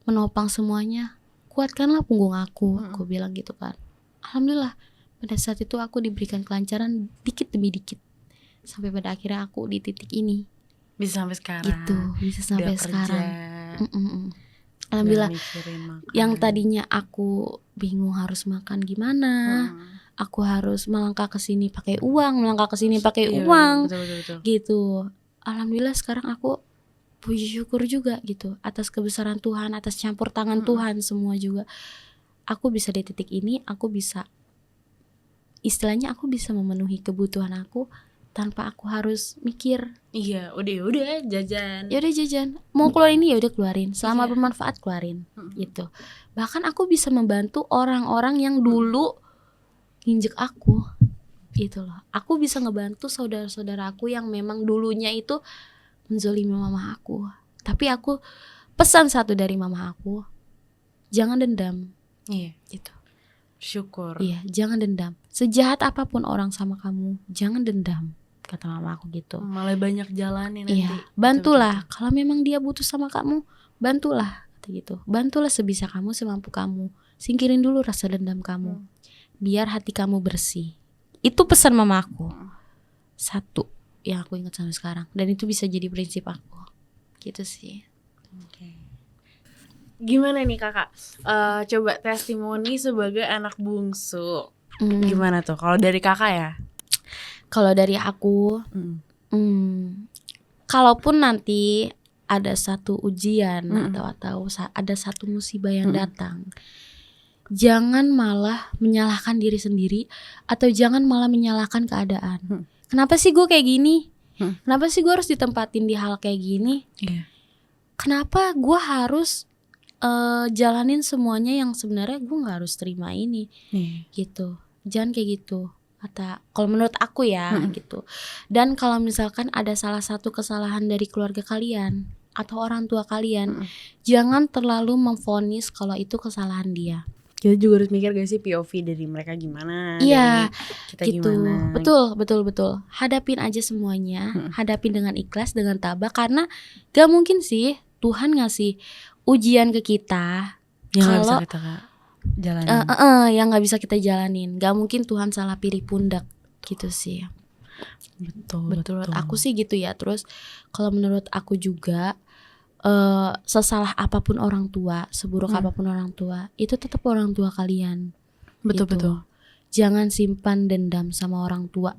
menopang semuanya, kuatkanlah punggung aku bilang gitu kan. Alhamdulillah pada saat itu aku diberikan kelancaran dikit demi dikit sampai pada akhirnya aku di titik ini. Bisa sampai sekarang. Gitu, bisa sampai Udah sekarang. kerja. Alhamdulillah. Udah mikirin makan. Yang tadinya aku bingung harus makan gimana, aku harus melangkah ke sini pakai uang, melangkah ke sini pakai Iya, uang, betul. gitu. Alhamdulillah sekarang aku puji syukur juga gitu atas kebesaran Tuhan, atas campur tangan Tuhan semua juga. Aku bisa di titik ini, aku bisa, istilahnya aku bisa memenuhi kebutuhan aku tanpa aku harus mikir. Iya, udah jajan. Ya udah jajan, mau keluar ini ya udah keluarin, selama Iya. bermanfaat keluarin gitu. Bahkan aku bisa membantu orang-orang yang dulu nginjek aku gitu loh. Aku bisa ngebantu saudara-saudara aku yang memang dulunya itu menzolimi mama aku. Tapi aku pesan satu dari mama aku, jangan dendam Iya, gitu. syukur. Iya, jangan dendam. Sejahat apapun orang sama kamu, jangan dendam, kata mama aku gitu. Malah banyak jalan nih nanti. Iya, bantulah. Kalau memang dia butuh sama kamu, bantulah, kata gitu. Bantulah sebisa kamu, semampu kamu. Singkirin dulu rasa dendam kamu, biar hati kamu bersih. Itu pesan mama aku. Satu yang aku ingat sampai sekarang, dan itu bisa jadi prinsip aku. Gitu sih. Oke. Gimana nih kakak? Coba testimoni sebagai anak bungsu. Gimana tuh? Kalau dari kakak ya? Kalau dari aku, kalaupun nanti ada satu ujian atau ada satu musibah yang datang, jangan malah menyalahkan diri sendiri atau jangan malah menyalahkan keadaan. Kenapa sih gue kayak gini? Kenapa sih gue harus ditempatin di hal kayak gini? Iya. Kenapa gue harus jalanin semuanya yang sebenarnya gue nggak harus terima ini? Gitu. Jangan kayak gitu. Kalau menurut aku ya gitu. Dan kalau misalkan ada salah satu kesalahan dari keluarga kalian atau orang tua kalian, jangan terlalu memvonis kalau itu kesalahan dia. Kita juga harus mikir gak sih POV dari mereka gimana, Iya, dari kita gitu. gimana. Betul. Hadapin aja semuanya, hadapin dengan ikhlas, dengan tabah, karena gak mungkin sih Tuhan ngasih ujian ke kita Yang gak bisa kalau kita jalanin. yang nggak bisa kita jalanin. Gak mungkin Tuhan salah pilih pundak gitu sih. Betul. Aku sih gitu ya. Terus kalau menurut aku juga sesalah apapun orang tua, seburuk apapun orang tua, itu tetap orang tua kalian. Betul. Jangan simpan dendam sama orang tua.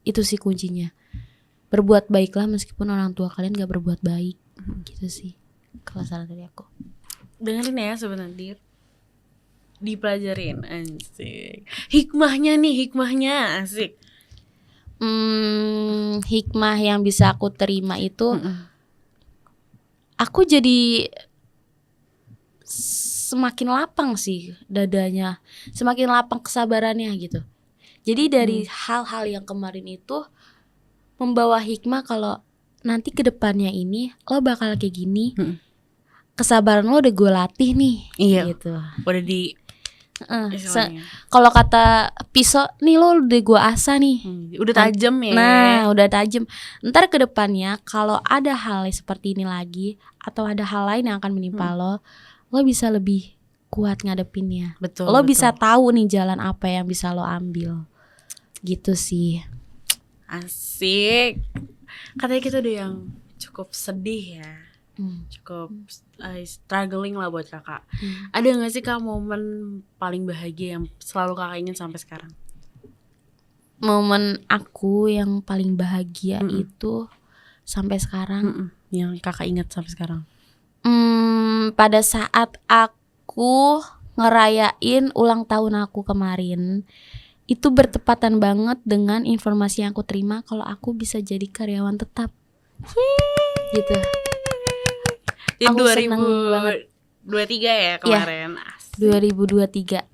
Itu sih kuncinya. Berbuat baiklah meskipun orang tua kalian gak berbuat baik. Gitu sih kalau salah dari aku. Dengerin ya Sobat Nadir, dipelajarin. Asik. Hikmahnya asik. Hikmah yang bisa aku terima itu, aku jadi semakin lapang sih dadanya, semakin lapang kesabarannya gitu. Jadi dari hal-hal yang kemarin itu membawa hikmah kalau nanti ke depannya ini lo bakal kayak gini. Kesabaran lo udah gue latih nih. Iya. Gitu. Udah di kalau kata pisau nih lo udah gue asah nih. Udah tajam ya. Nah, udah tajam. Ntar ke depannya kalau ada hal seperti ini lagi atau ada hal lain yang akan menimpa lo bisa lebih kuat ngadepinnya. Betul. Lo bisa tahu nih jalan apa yang bisa lo ambil. Gitu sih. Asik. Katanya kita udah yang cukup sedih ya. Cukup struggling lah buat kakak. Ada gak sih kak momen paling bahagia yang selalu kakak ingin sampai sekarang? Momen aku yang paling bahagia itu sampai sekarang, yang kakak ingat sampai sekarang? Pada saat aku ngerayain ulang tahun aku kemarin, itu bertepatan banget dengan informasi yang aku terima kalau aku bisa jadi karyawan tetap. Gitu. Aku 2023 ya kemarin. Ya, 2023.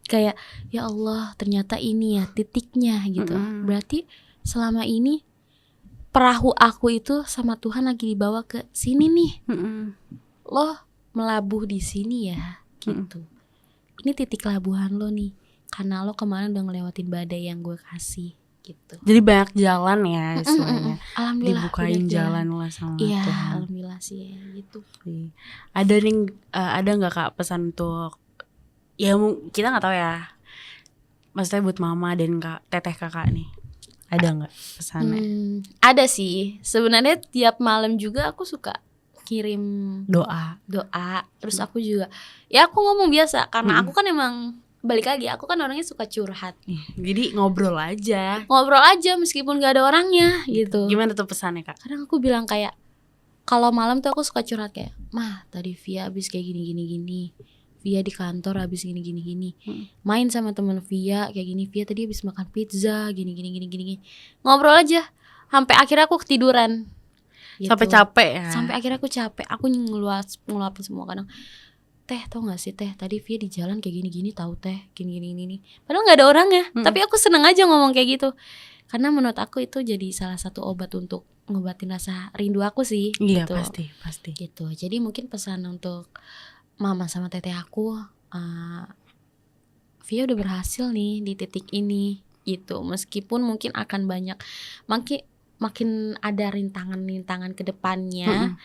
Kayak ya Allah, ternyata ini ya titiknya gitu. Berarti selama ini perahu aku itu sama Tuhan lagi dibawa ke sini nih. Lo melabuh di sini ya gitu. Ini titik labuhan lo nih. Karena lo kemarin udah ngelewatin badai yang gue kasih gitu. Jadi banyak jalan ya istilahnya. Alhamdulillah dibukain jalan lah sama Tuhan. Iya, Tuhan. alhamdulillah sih gitu. Ada nggak kak pesan untuk ya kita nggak tahu ya, maksudnya buat mama dan teteh kakak nih, ada nggak pesannya? Ada sih. Sebenarnya tiap malam juga aku suka kirim doa. Terus aku juga ya aku ngomong biasa karena aku kan emang balik lagi, aku kan orangnya suka curhat. Jadi ngobrol aja Meskipun gak ada orangnya gitu. Gimana tuh pesannya kak? Kadang aku bilang kayak kalau malam tuh aku suka curhat kayak, "Mah, tadi Via abis kayak gini. Via di kantor habis gini. Main sama teman Via kayak gini. Via tadi habis makan pizza gini. Ngobrol aja sampai akhirnya aku ketiduran. Gitu. Sampai capek ya. Sampai akhirnya aku capek. Aku ngeluapin semua kadang. Teh tau gak sih teh tadi Via di jalan kayak gini tahu teh gini. Padahal nggak ada orangnya. Tapi aku seneng aja ngomong kayak gitu. Karena menurut aku itu jadi salah satu obat untuk ngobatin rasa rindu aku sih. Iya gitu. pasti. Gitu. Jadi mungkin pesan untuk mama sama teteh aku, Via udah berhasil nih di titik ini gitu. Meskipun mungkin akan banyak makin ada rintangan ke depannya.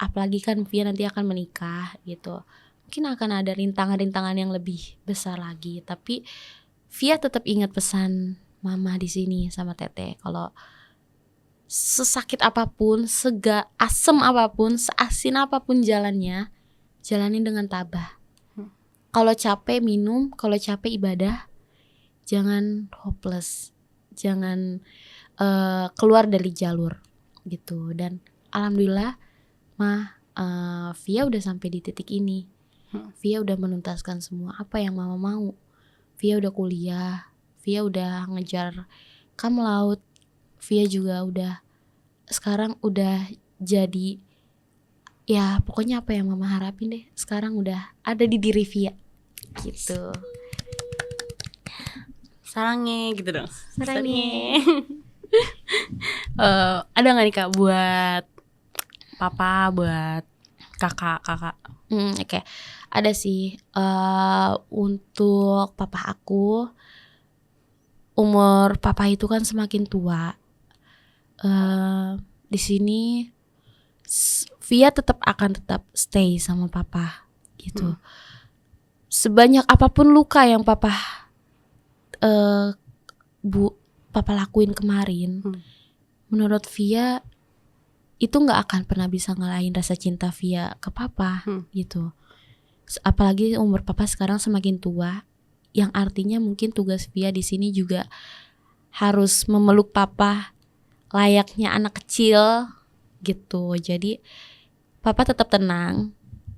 Apalagi kan Via nanti akan menikah gitu. Mungkin akan ada rintangan yang lebih besar lagi. Tapi Via tetap ingat pesan mama di sini sama teteh kalau sesakit apapun, asem apapun, seasin apapun jalannya, jalanin dengan tabah. Kalau capek minum, kalau capek ibadah, jangan hopeless, jangan keluar dari jalur gitu. Dan alhamdulillah, Via udah sampai di titik ini. Via udah menuntaskan semua apa yang mama mau. Via udah kuliah, Via udah ngejar kam laut, Via juga sekarang udah jadi ya pokoknya apa yang mama harapin deh sekarang udah ada di diri Via gitu. Sarangnya gitu dong. Sarangnya. Ada nggak nih Kak buat papa, buat kakak? Oke. Ada sih untuk papa aku. Umur papa itu kan semakin tua. Di sini Via akan tetap stay sama papa gitu. Sebanyak apapun luka yang papa lakuin kemarin, menurut Via itu nggak akan pernah bisa ngalahin rasa cinta Via ke papa gitu. Apalagi umur papa sekarang semakin tua, yang artinya mungkin tugas Via di sini juga harus memeluk papa layaknya anak kecil gitu. Jadi papa tetap tenang,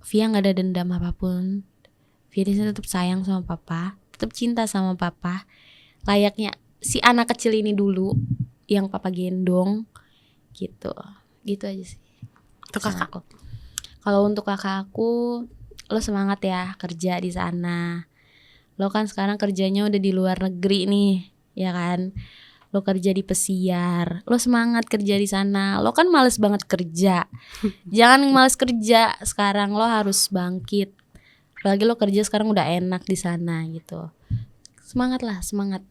Via nggak ada dendam apapun. Via di sini tetap sayang sama papa, tetap cinta sama papa, layaknya si anak kecil ini dulu yang papa gendong gitu. Gitu aja sih. Untuk kakak? Kalau untuk kakak aku, lo semangat ya kerja di sana. Lo kan sekarang kerjanya udah di luar negeri nih, ya kan? Lo kerja di pesiar, lo semangat kerja di sana. Lo kan males banget kerja. Jangan males kerja sekarang, lo harus bangkit. Apalagi lo kerja sekarang udah enak di sana gitu. Semangat lah, semangat.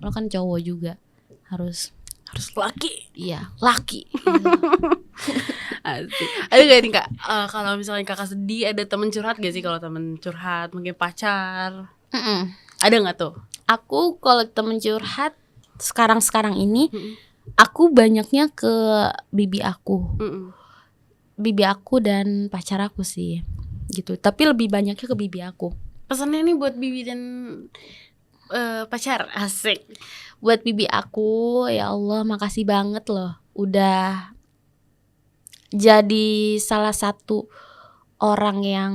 Lo kan cowok juga, harus laki. Iya, laki. Asik. Ada gak nih Kak, kalau misalnya kakak sedih, ada temen curhat gak sih? Kalau temen curhat, mungkin pacar. Ada gak tuh? Aku kalau temen curhat sekarang ini, aku banyaknya ke bibi aku. Bibi aku dan pacar aku sih gitu. Tapi lebih banyaknya ke bibi aku. Pesannya nih buat bibi dan pacar. Asik. Buat bibi aku, ya Allah makasih banget loh udah jadi salah satu orang yang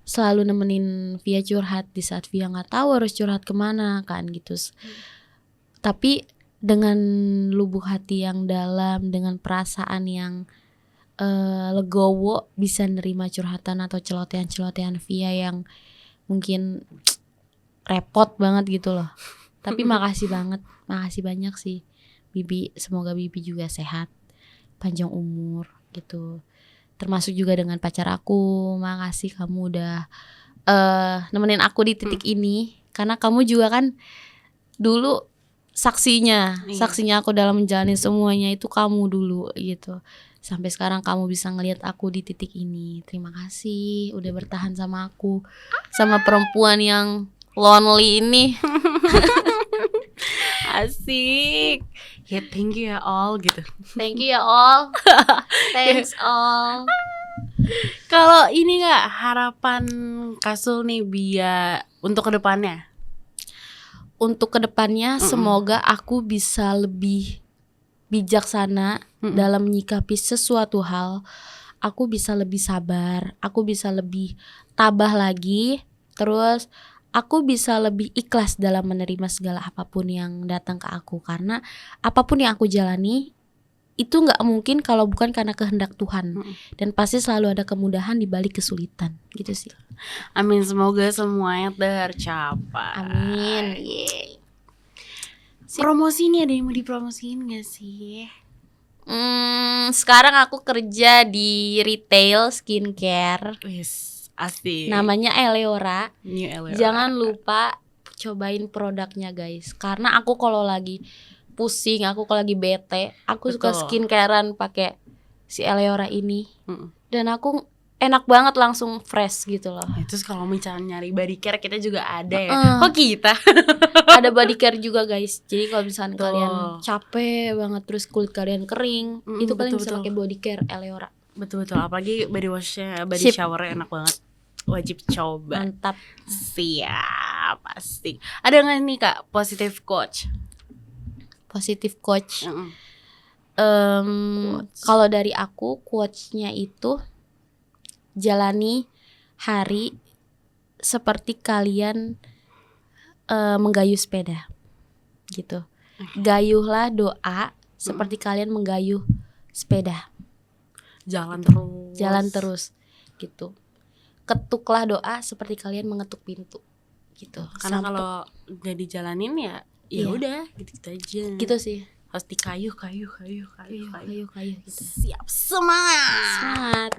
selalu nemenin Via curhat di saat Via gak tahu harus curhat kemana kan gitu. Tapi dengan lubuk hati yang dalam, dengan perasaan yang legowo, bisa nerima curhatan atau celotehan Via yang mungkin repot banget gitu loh. Tapi makasih banyak sih bibi. Semoga bibi juga sehat, panjang umur gitu. Termasuk juga dengan pacar aku. Makasih kamu udah nemenin aku di titik ini. Karena kamu juga kan dulu saksinya aku dalam menjalani semuanya itu kamu dulu gitu. Sampai sekarang kamu bisa ngelihat aku di titik ini. Terima kasih udah bertahan sama aku, sama perempuan yang lonely ini. Asik. Ya thank you ya all gitu. Thank you ya all. Thanks all. Kalau ini gak harapan Kasul nih biar untuk kedepannya? Untuk kedepannya semoga aku bisa lebih bijaksana dalam menyikapi sesuatu hal. aku bisa lebih sabar, aku bisa lebih tabah lagi, terus aku bisa lebih ikhlas dalam menerima segala apapun yang datang ke aku. Karena apapun yang aku jalani itu nggak mungkin kalau bukan karena kehendak Tuhan. Dan pasti selalu ada kemudahan di balik kesulitan, gitu sih. Amin, semoga semuanya tercapai. Amin. Yeay. Promosi nih, ada yang mau dipromosiin gak sih? Sekarang aku kerja di retail skincare. Wis, asik. Namanya Eleora. New Eleora. Jangan lupa cobain produknya guys. Karena aku kalau lagi pusing, aku kalau lagi bete, aku suka Betul. skincarean pakai si Eleora ini. Dan aku enak banget, langsung fresh gitu loh. Ya, terus kalau misalnya nyari body care kita juga ada ya. Kok kita? Ada body care juga guys. Jadi kalau misalnya Betul. kalian capek banget terus kulit kalian kering, itu kalian bisa betul. pakai body care Eleora. Betul-betul, apalagi body washnya, body Sip. showernya enak banget. Wajib coba. Mantap. Siap, pasti. Ada nggak nih Kak positive coach? Positive coach. Mm-mm. Kalau dari aku quotes-nya itu jalani hari seperti kalian menggayuh sepeda gitu. Gayuhlah doa seperti kalian menggayuh sepeda. Jalan terus. Jalan terus gitu. Ketuklah doa seperti kalian mengetuk pintu gitu. Karena Sampai- kalau nggak dijalanin ya Iya. udah gitu aja. gitu sih. Harus dikayuh. Kayu gitu. Siap, semangat. Semangat.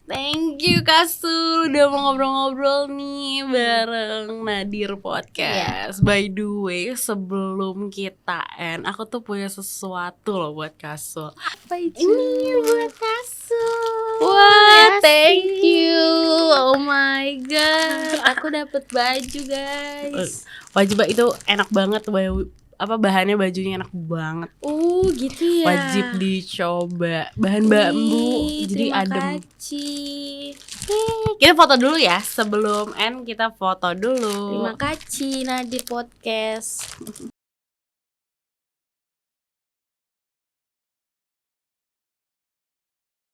Thank you Kasul udah mau ngobrol-ngobrol nih bareng Nadir Podcast. By the way, sebelum kita end, aku tuh punya sesuatu loh buat Kasul. Apa itu? Ini buat Kasul. Wah, thank you. Oh my god, aku dapat baju guys. Wajib itu enak banget, bahannya bajunya enak banget. Gitu ya. Wajib dicoba. Bahan bambu, Ih, jadi terima adem. kasih. Kita foto dulu ya, sebelum end kita foto dulu. Terima kasih Nadir Podcast.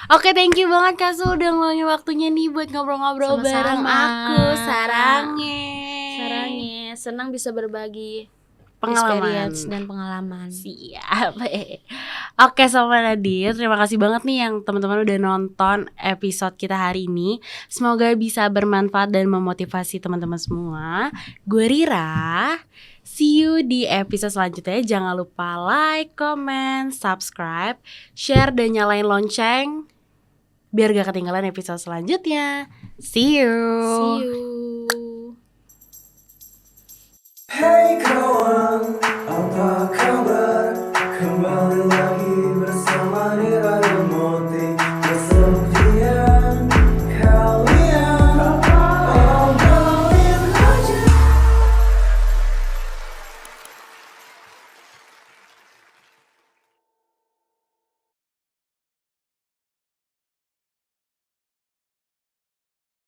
Oke, thank you banget Kak Su udah ngeluangin waktunya nih buat ngobrol-ngobrol Sama-sama. bareng aku. Sarangnya. Sarangnya, senang bisa berbagi Pengalaman. experience dan pengalaman. Siap. Oke, Sobat Nadir, terima kasih banget nih yang teman-teman udah nonton episode kita hari ini. Semoga bisa bermanfaat dan memotivasi teman-teman semua. Gue Rira. See you di episode selanjutnya. Jangan lupa like, comment, subscribe, share, dan nyalain lonceng biar gak ketinggalan episode selanjutnya. See you. See you.